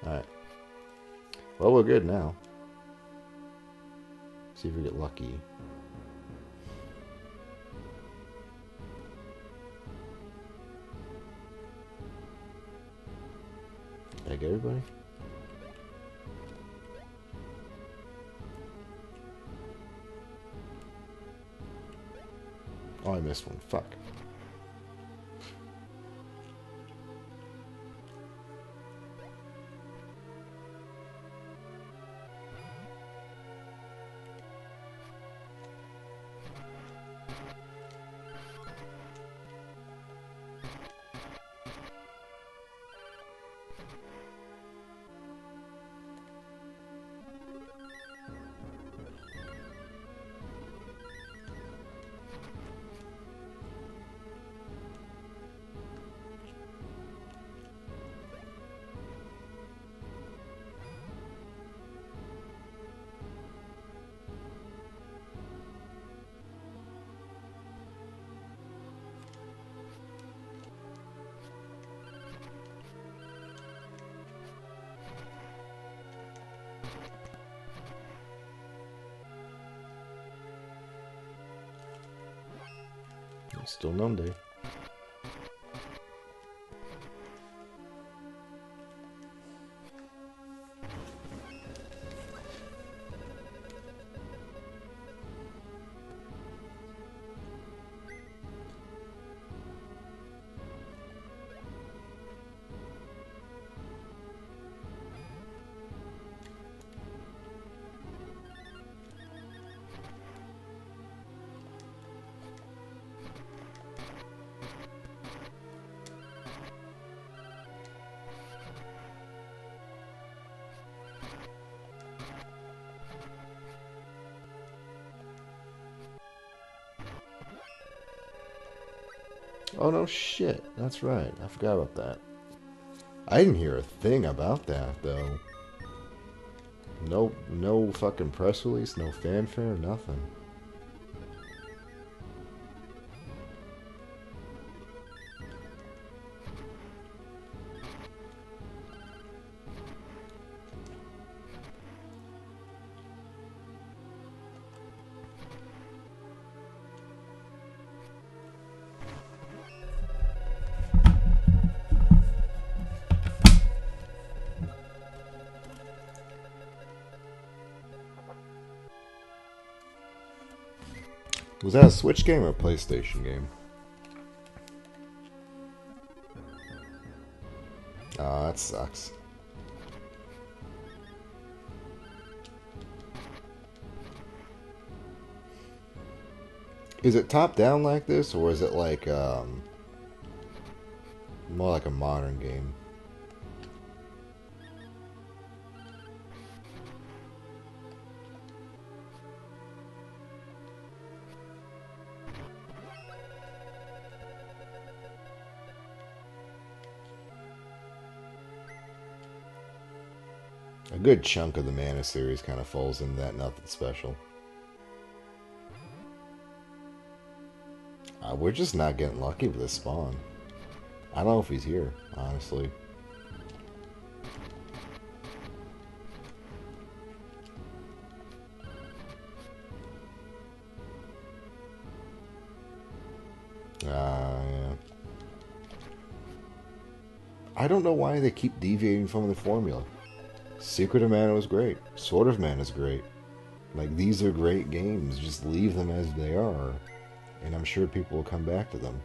Alright. Well, we're good now. See if we get lucky. Did I get everybody? Oh, I missed one. Fuck. Still none day. Oh no shit, that's right. I forgot about that. I didn't hear a thing about that though. No fucking press release, no fanfare, nothing. Was that a Switch game or a PlayStation game? Ah, that sucks. Is it top down like this, or is it like more like a modern game? A good chunk of the Mana series kind of falls into that nothing special. We're just not getting lucky with this spawn. I don't know if he's here, honestly. Yeah. I don't know why they keep deviating from the formula. Secret of Mana was great. Sword of Mana is great. Like, these are great games. Just leave them as they are. And I'm sure people will come back to them.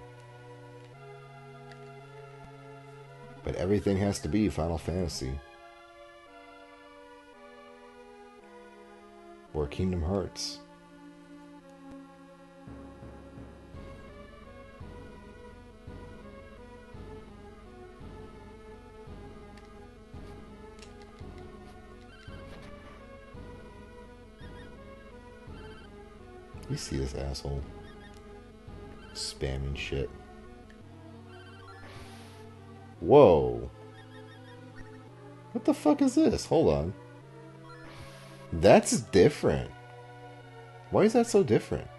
But everything has to be Final Fantasy. Or Kingdom Hearts. You see this asshole spamming shit. Whoa. What the fuck is this? Hold on. That's different. Why is that so different?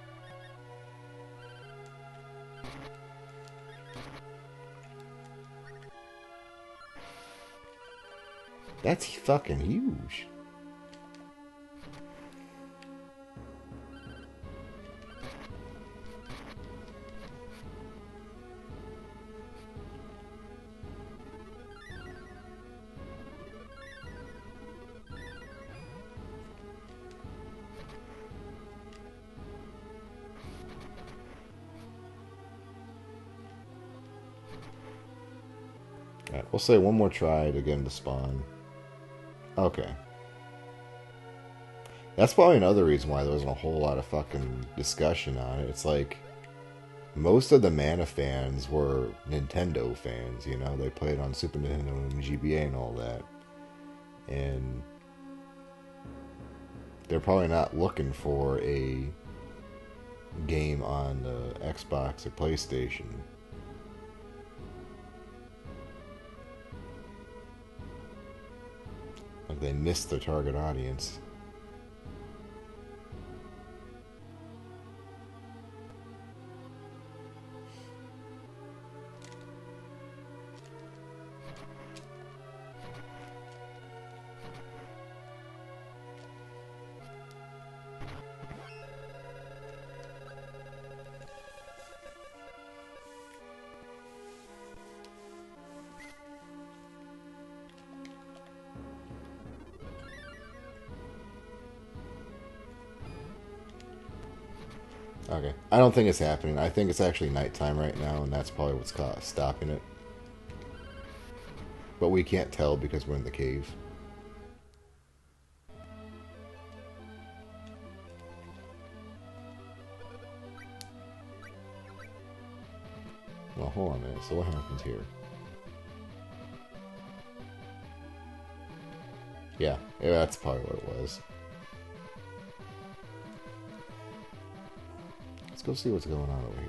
That's fucking huge. Alright, we'll say one more try to get him to spawn. Okay. That's probably another reason why there wasn't a whole lot of fucking discussion on it. It's like, most of the Mana fans were Nintendo fans, you know? They played on Super Nintendo and GBA and all that. And they're probably not looking for a game on the Xbox or PlayStation. Like, they missed their target audience. Okay. I don't think it's happening. I think it's actually nighttime right now, and that's probably what's stopping it. But we can't tell because we're in the cave. Well, hold on a minute. So what happens here? Yeah, that's probably what it was. Let's go see what's going on over here.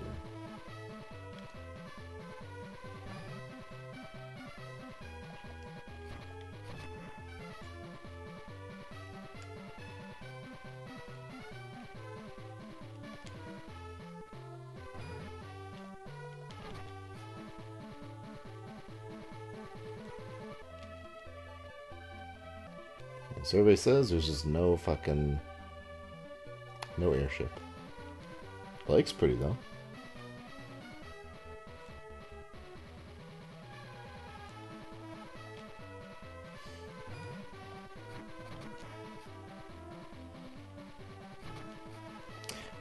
So everybody says there's just no fucking... no airship. The lake's pretty, though.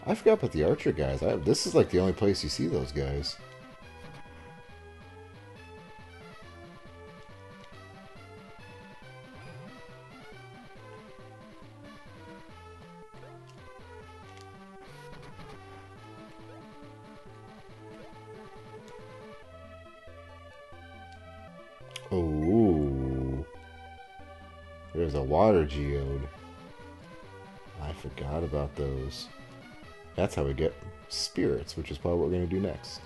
I forgot about the archer guys. This is like the only place you see those guys. Oh, there's a water geode. I forgot about those. That's how we get spirits, which is probably what we're going to do next.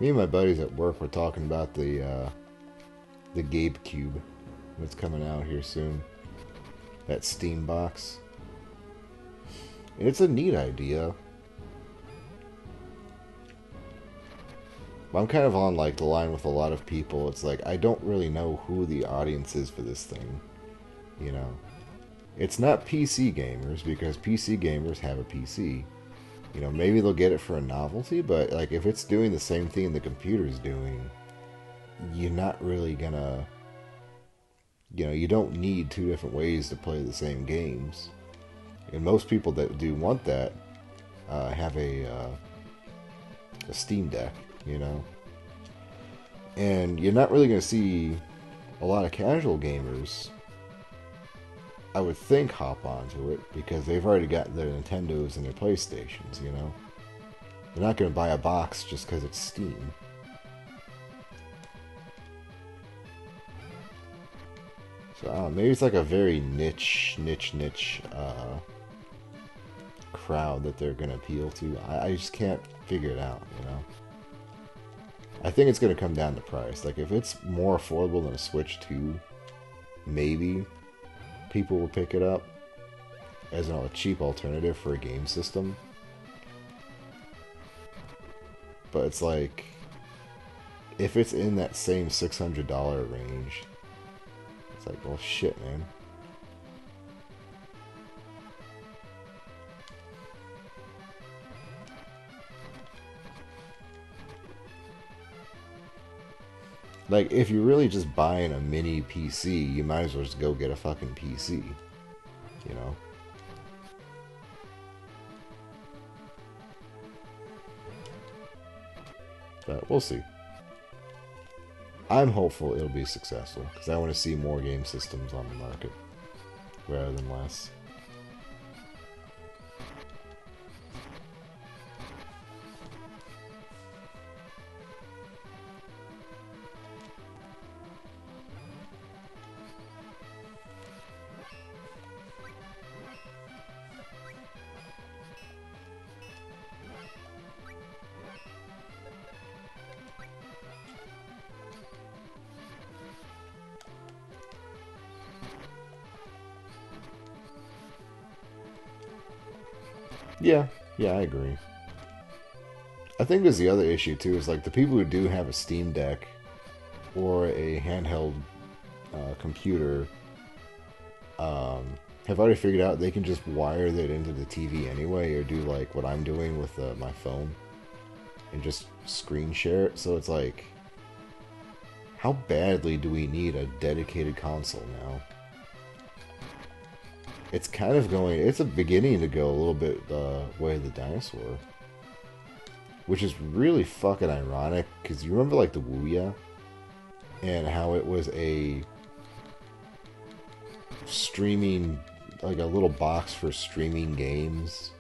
Me and my buddies at work were talking about the Gabe Cube that's coming out here soon. That Steam box. And it's a neat idea. I'm kind of on like the line with a lot of people. It's like I don't really know who the audience is for this thing. You know, it's not PC gamers because PC gamers have a PC. You know, maybe they'll get it for a novelty, but like if it's doing the same thing the computer's doing, you're not really gonna. You know, you don't need two different ways to play the same games. And most people that do want that have a Steam Deck, you know. And you're not really going to see a lot of casual gamers, I would think, hop onto it because they've already got their Nintendos and their PlayStations, you know. They're not going to buy a box just because it's Steam. So I don't know, maybe it's like a very niche crowd that they're going to appeal to. I just can't figure it out, you know. I think it's going to come down to price. Like, if it's more affordable than a Switch 2, maybe people will pick it up as a cheap alternative for a game system. But it's like, if it's in that same $600 range, it's like, well, shit, man. Like, if you're really just buying a mini PC, you might as well just go get a fucking PC. You know? But we'll see. I'm hopeful it'll be successful, because I want to see more game systems on the market, rather than less. Yeah, yeah, I agree. I think there's the other issue too, is like the people who do have a Steam Deck or a handheld computer um, have already figured out they can just wire that into the TV anyway, or do like what I'm doing with my phone and just screen share it. So it's like, how badly do we need a dedicated console now? It's kind of going, it's a beginning to go a little bit the way of the dinosaur. Which is really fucking ironic, because you remember like the Ouya? And how it was a streaming, like a little box for streaming games.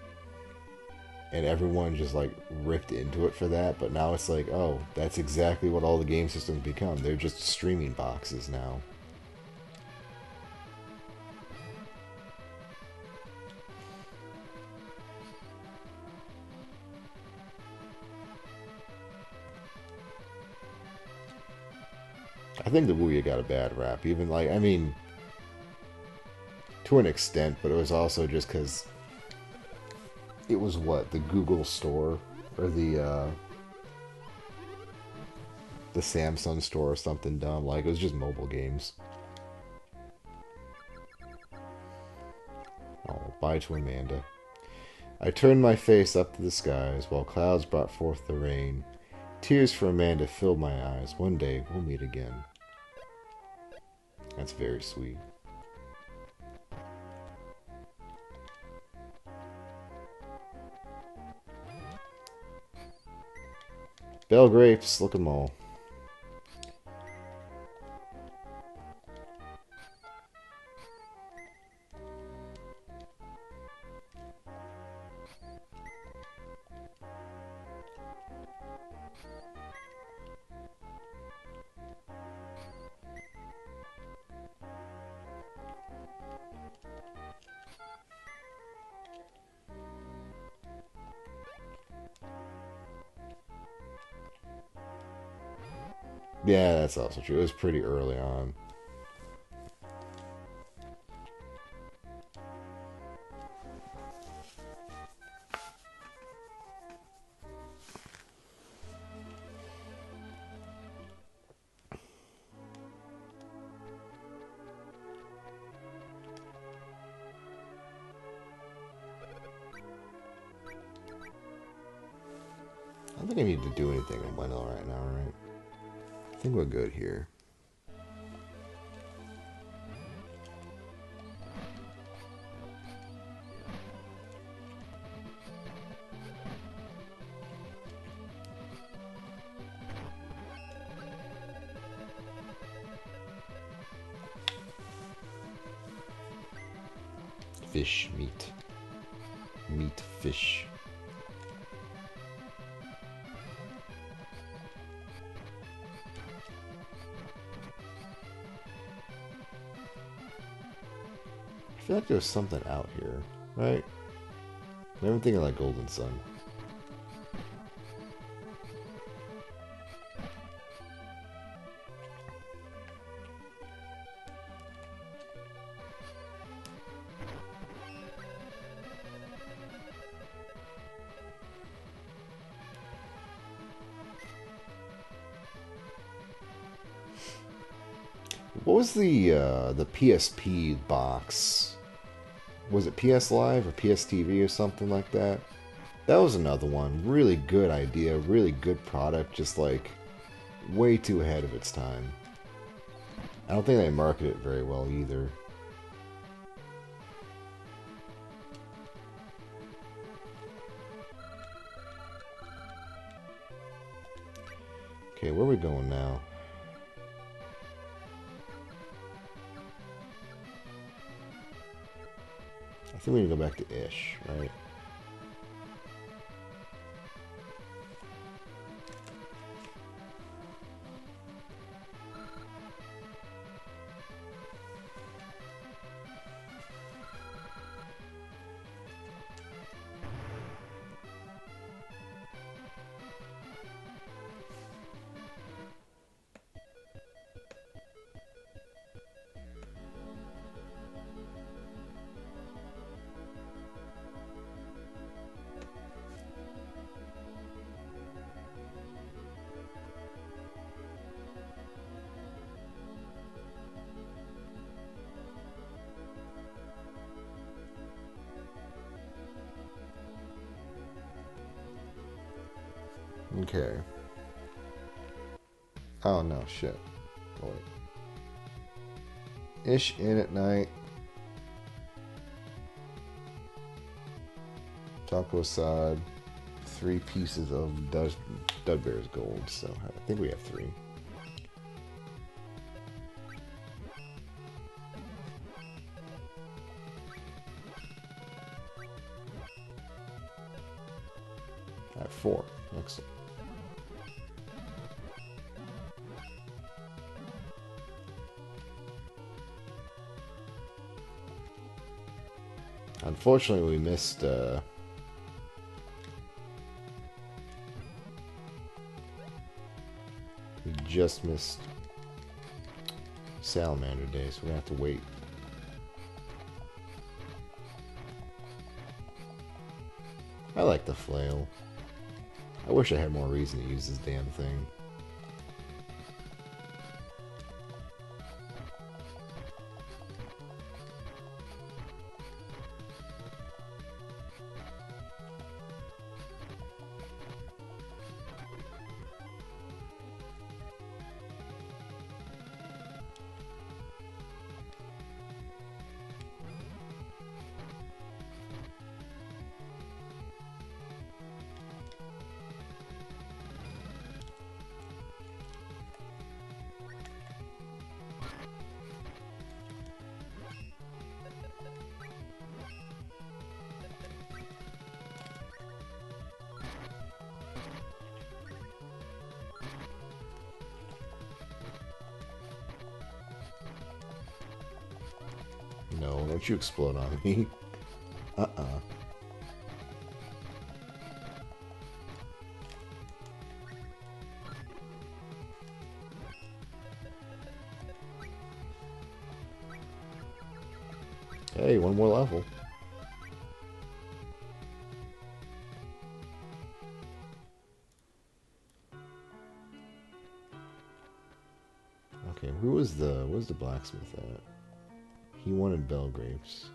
And everyone just like ripped into it for that, but now it's like, oh, that's exactly what all the game systems become. They're just streaming boxes now. I think the Ouya got a bad rap. Even like, I mean, to an extent, but it was also just because it was what, the Google store or the Samsung store or something dumb. Like, it was just mobile games. Oh, bye to Amanda. I turned my face up to the skies while clouds brought forth the rain. Tears for Amanda filled my eyes. One day we'll meet again. That's very sweet. Bell grapes, look 'em all. Yeah, that's also true. It was pretty early on. I don't think I need to do anything in Wendell right now, right? I think we're good here. Fish, meat. Meat, fish. I feel like there's something out here, right? I'm thinking like Golden Sun. What was the PSP box? Was it PS Live or PS TV or something like that? That was another one. Really good idea, really good product, just like way too ahead of its time. I don't think they market it very well either. Okay, where are we going now? I think we need to go back to Ish, right? Okay. Oh no, shit. Oh, wait. Ish in at night. Taco side. 3 pieces of Dudbear's gold, so I think we have 3. I have 4. Excellent. Unfortunately, we missed, we just missed Salamander Day, so we're gonna have to wait. I like the flail. I wish I had more reason to use this damn thing. No, don't you explode on me. Uh-uh. Hey, one more level. Okay, where's the blacksmith at? He wanted bell grapes.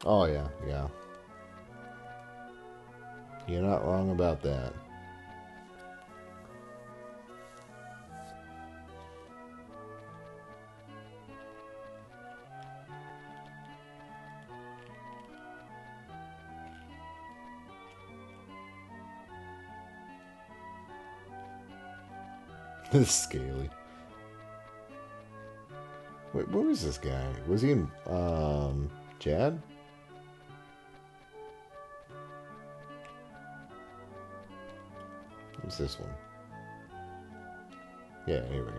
Oh yeah, yeah. You're not wrong about that. This Scaly. Wait, where was this guy? Was he in Jad? What's this one? Yeah, here we go.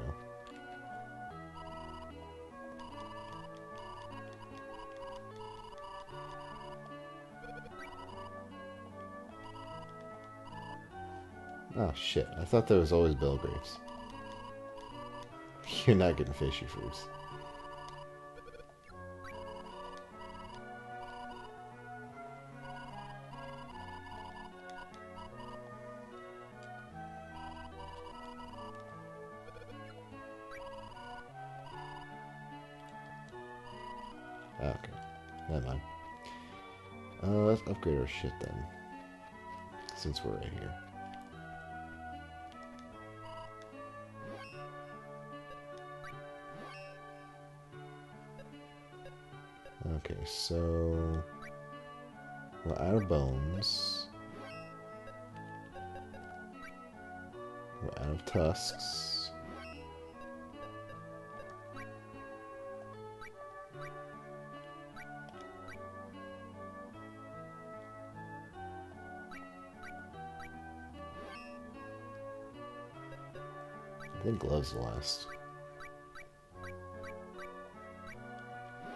Oh shit, I thought there was always bell grapes. You're not getting fishy fruits. Okay, never mind. Let's upgrade our shit then. Since we're right here. Okay, so we're out of bones. We're out of tusks. I think gloves last.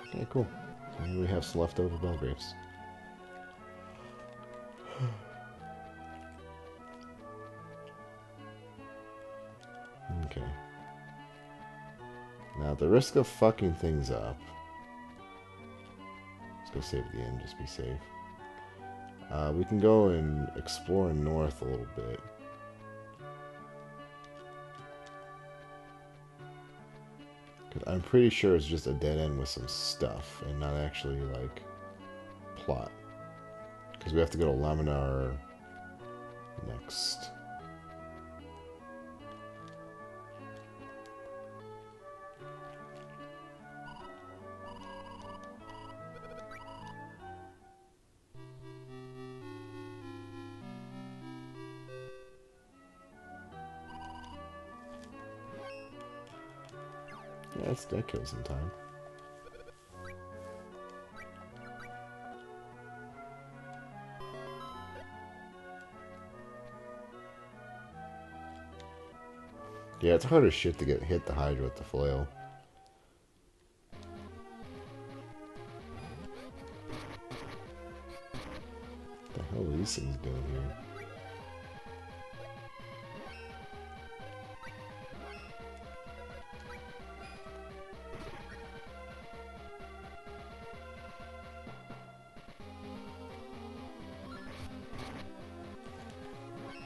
Okay, cool. So here we have some leftover bell grapes. Okay. Now, at the risk of fucking things up, let's go save at the end, just be safe. We can go and explore north a little bit. Cause I'm pretty sure it's just a dead end with some stuff and not actually, like, plot. Because we have to go to Laminar next. Yeah, that kills some time. Yeah, it's hard as shit to hit the Hydra with the flail. What the hell are these things doing here?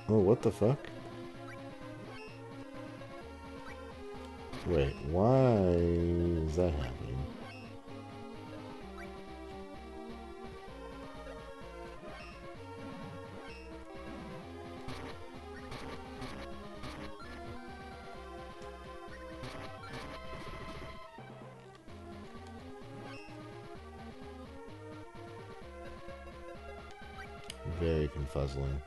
Oh, what the fuck? Wait, why is that happening? Very confuzzling.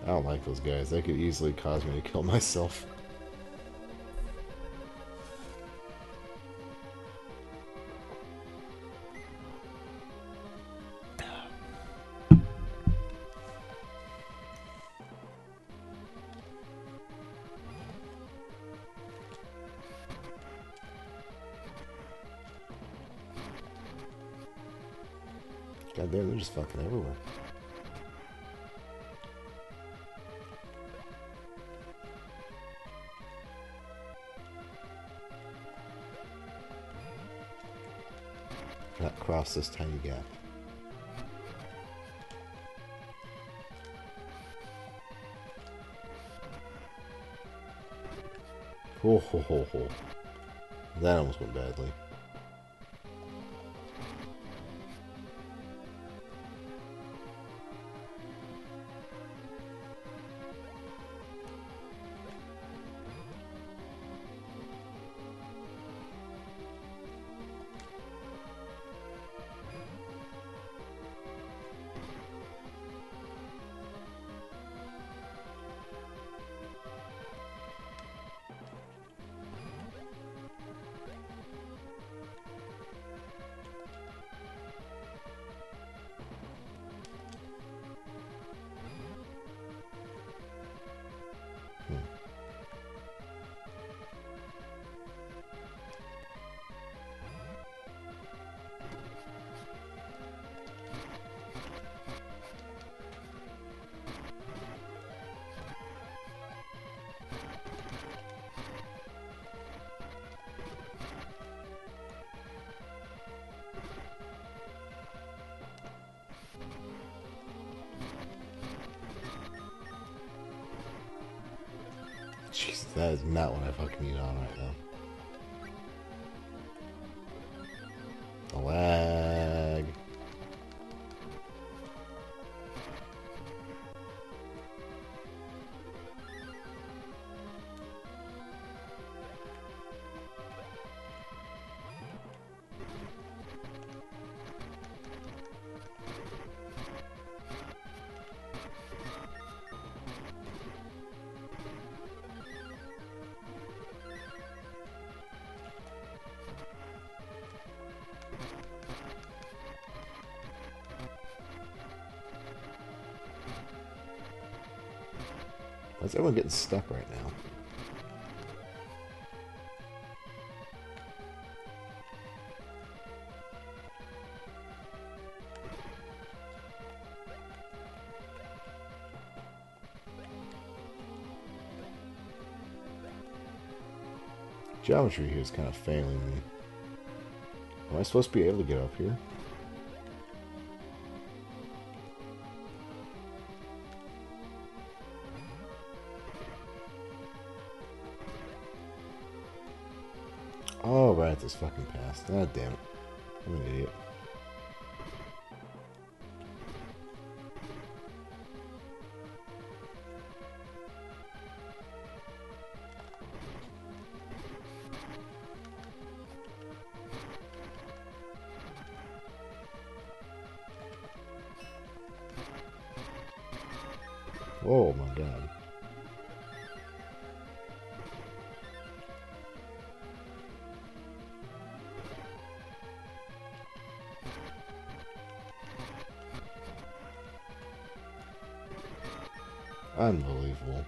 I don't like those guys. That could easily cause me to kill myself. God damn, they're just fucking everywhere. Not cross this tiny gap. Ho ho ho ho. That almost went badly. Jeez, that is not what I fucking need on right now. The lag. Why is everyone getting stuck right now? Geometry here is kind of failing me. Am I supposed to be able to get up here? Oh, right at this fucking pass. God damn it. I'm an idiot. Oh my god. Unbelievable.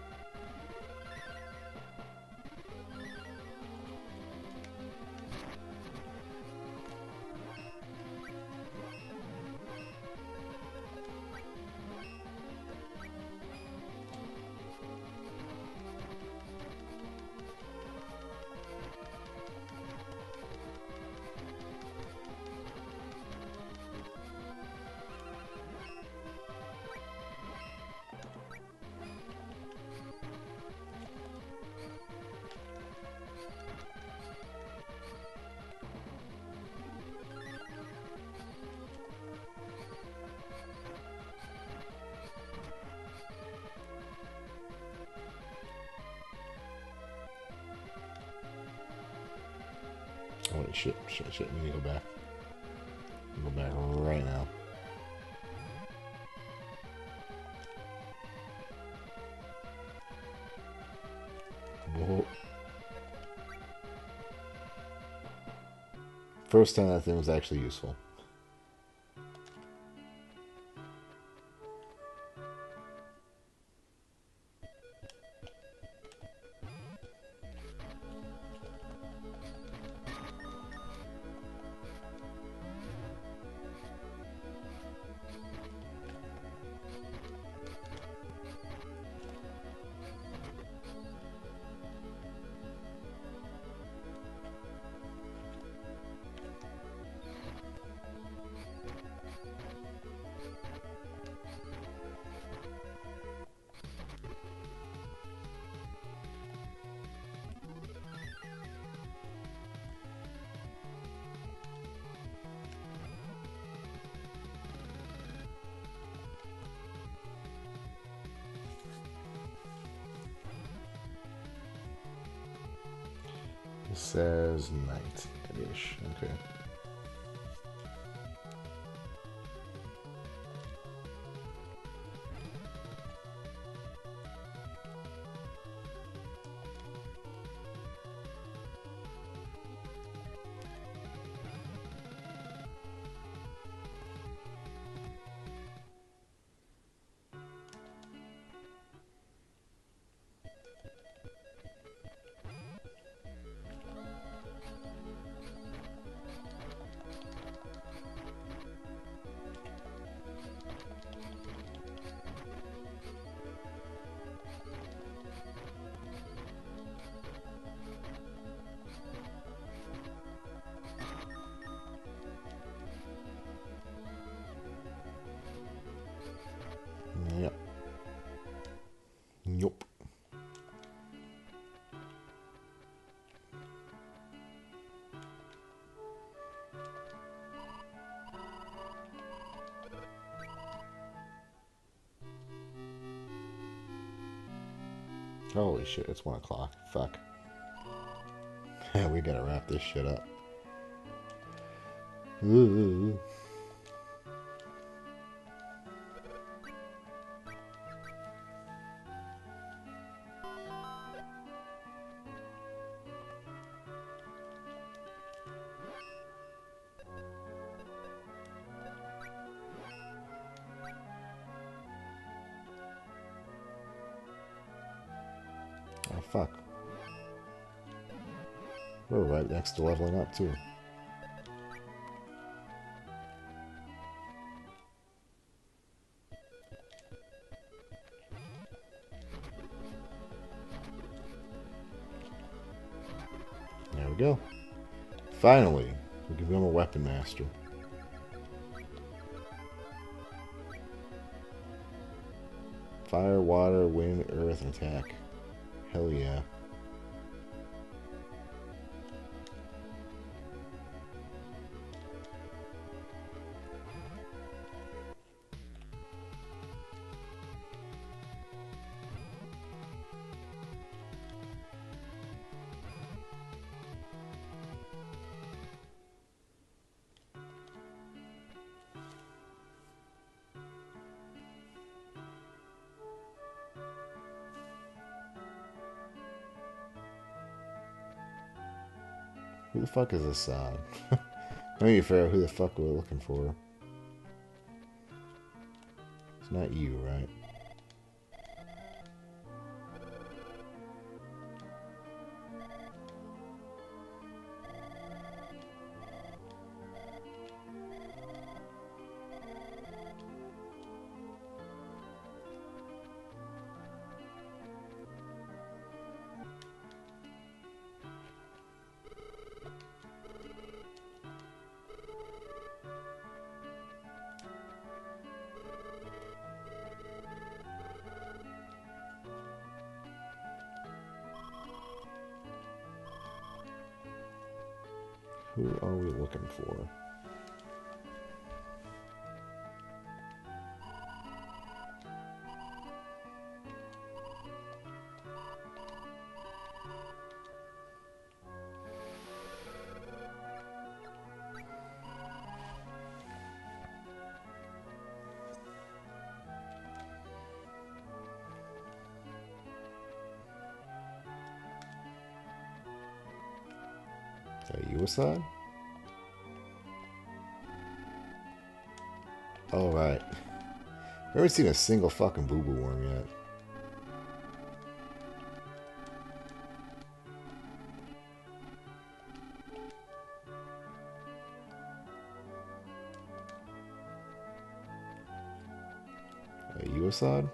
Oh, shit. We need to go back. Go back right now. First time that thing was actually useful. It says night-ish. Okay. Yep. Nope. Holy shit, it's 1 o'clock. Fuck. We gotta wrap this shit up. Ooh. Oh, fuck. We're right next to leveling up, too. There we go. Finally, we can become a weapon master. Fire, water, wind, earth, and attack. Hell yeah. Who the fuck is this I need to figure out who the fuck we're looking for. It's not you, right? Who are we looking for? Is that you, Assad? Alright. I haven't seen a single fucking boo-boo worm yet. Are you Assad?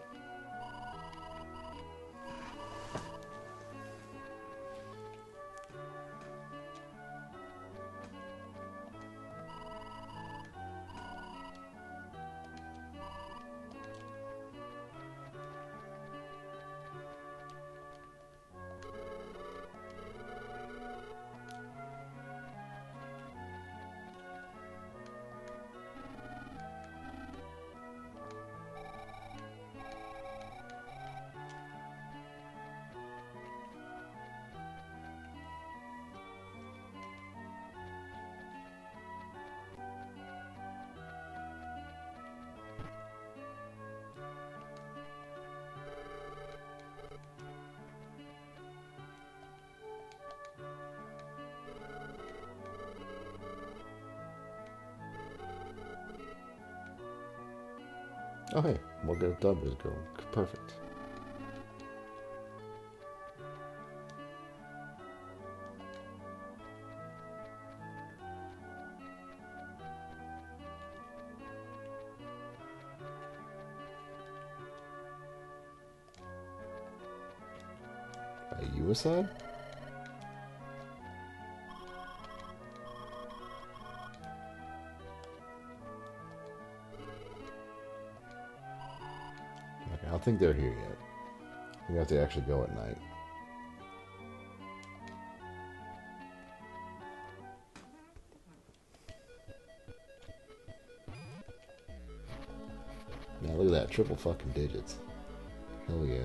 Oh hey, we'll get a dub as go. Perfect. Are you Assad? Okay, I don't think they're here yet. We have to actually go at night. Now look at that, triple fucking digits. Hell yeah.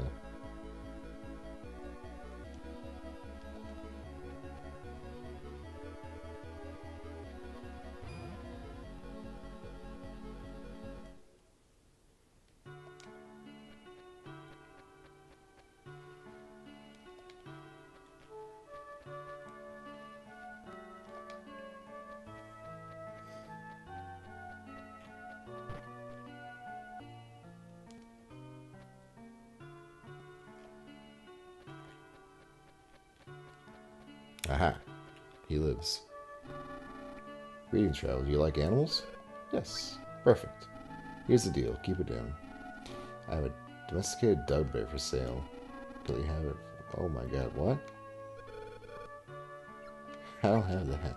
Aha. He lives. Greetings, traveler. Do you like animals? Yes. Perfect. Here's the deal. Keep it down. I have a domesticated dog bear for sale. Can you have it? Oh my god, what? I don't have that.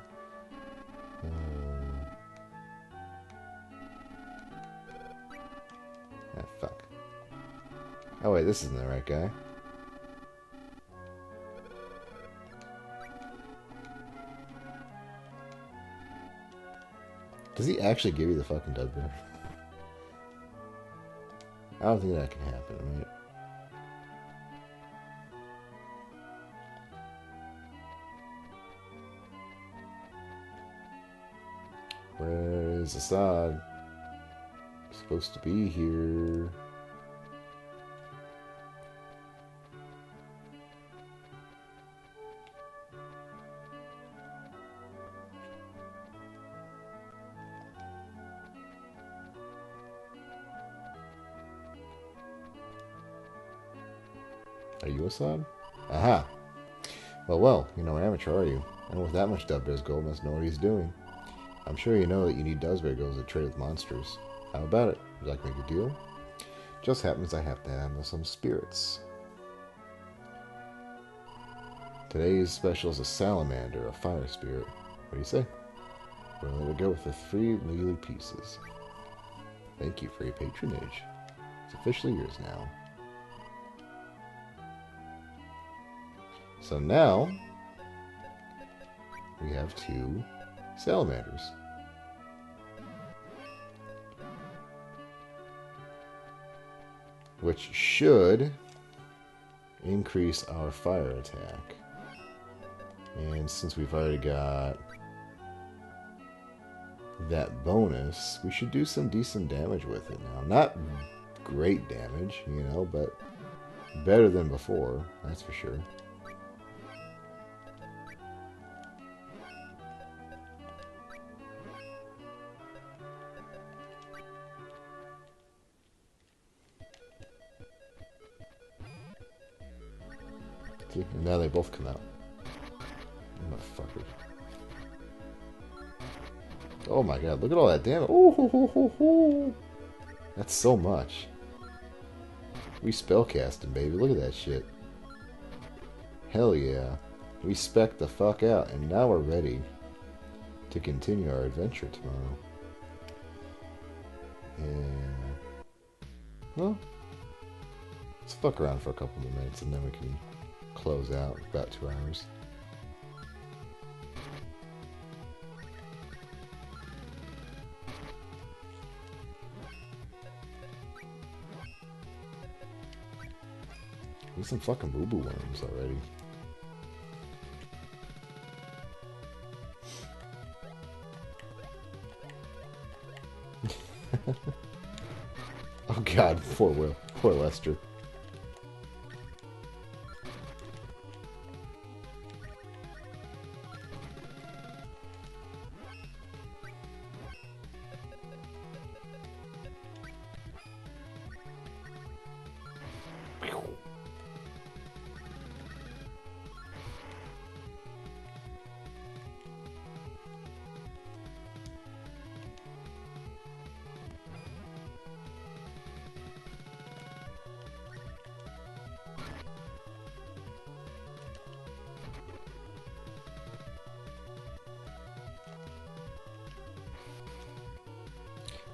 Ah, fuck. Oh wait, this isn't the right guy. Does he actually give you the fucking dog bear? I don't think that can happen, right? Where is Assad? He's supposed to be here. Are you Assad? Aha! Well, you're no amateur, are you? And with that much Dubbear's gold, must know what he's doing. I'm sure you know that you need Dubbear's gold to trade with monsters. How about it? Would you like to make a deal? Just happens I have to handle some spirits. Today's special is a salamander, a fire spirit. What do you say? We're going to go with the 3 mealy pieces. Thank you for your patronage. It's officially yours now. So now, we have 2 salamanders. Which should increase our fire attack. And since we've already got that bonus, we should do some decent damage with it now. Not great damage, you know, but better than before, that's for sure. See? And now they both come out. Motherfucker. Oh my god, look at all that damage. Oh, ho, ho, ho, ho. That's so much. We spellcasting, baby. Look at that shit. Hell yeah. We spec the fuck out, and now we're ready to continue our adventure tomorrow. And well, let's fuck around for a couple more minutes, and then we can close out about 2 hours. There's some fucking boo-boo worms already. Oh god, poor Lester.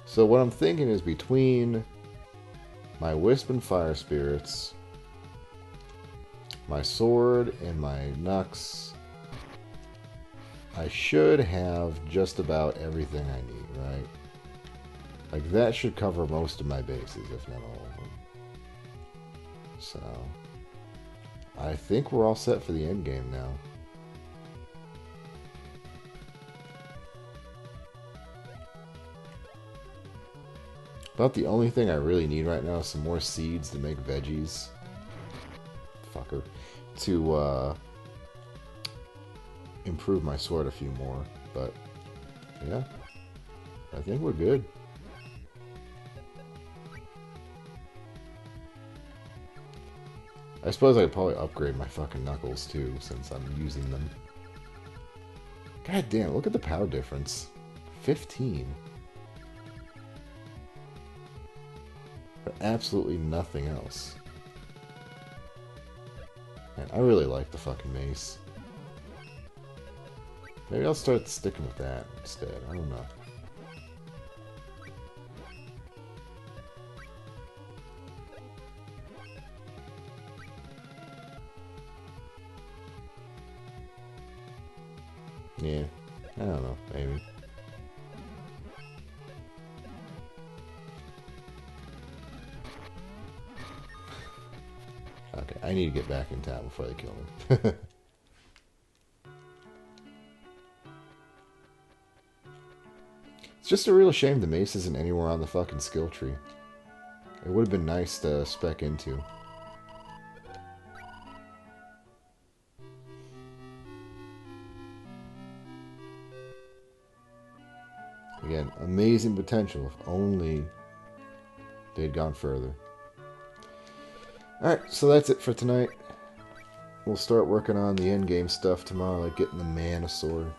So what I'm thinking is between my Wisp and Fire Spirits, my sword, and my Nux, I should have just about everything I need, right? Like, that should cover most of my bases, if not all of them. So, I think we're all set for the end game now. About the only thing I really need right now is some more seeds to make veggies. Fucker. To improve my sword a few more. But, yeah. I think we're good. I suppose I could probably upgrade my fucking knuckles too, since I'm using them. God damn, look at the power difference. 15. But absolutely nothing else. Man, I really like the fucking mace. Maybe I'll start sticking with that instead. I don't know. Yeah, I don't know, maybe. Okay, I need to get back in town before they kill me. It's just a real shame the mace isn't anywhere on the fucking skill tree. It would have been nice to spec into. Again, amazing potential if only they'd gone further. Alright, so that's it for tonight. We'll start working on the endgame stuff tomorrow, like getting the mana sword.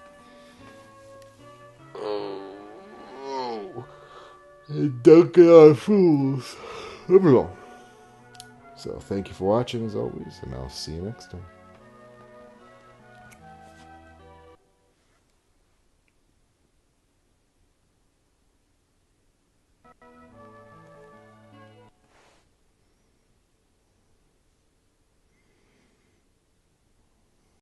And dunking on fools. Everyone. So, thank you for watching as always, and I'll see you next time.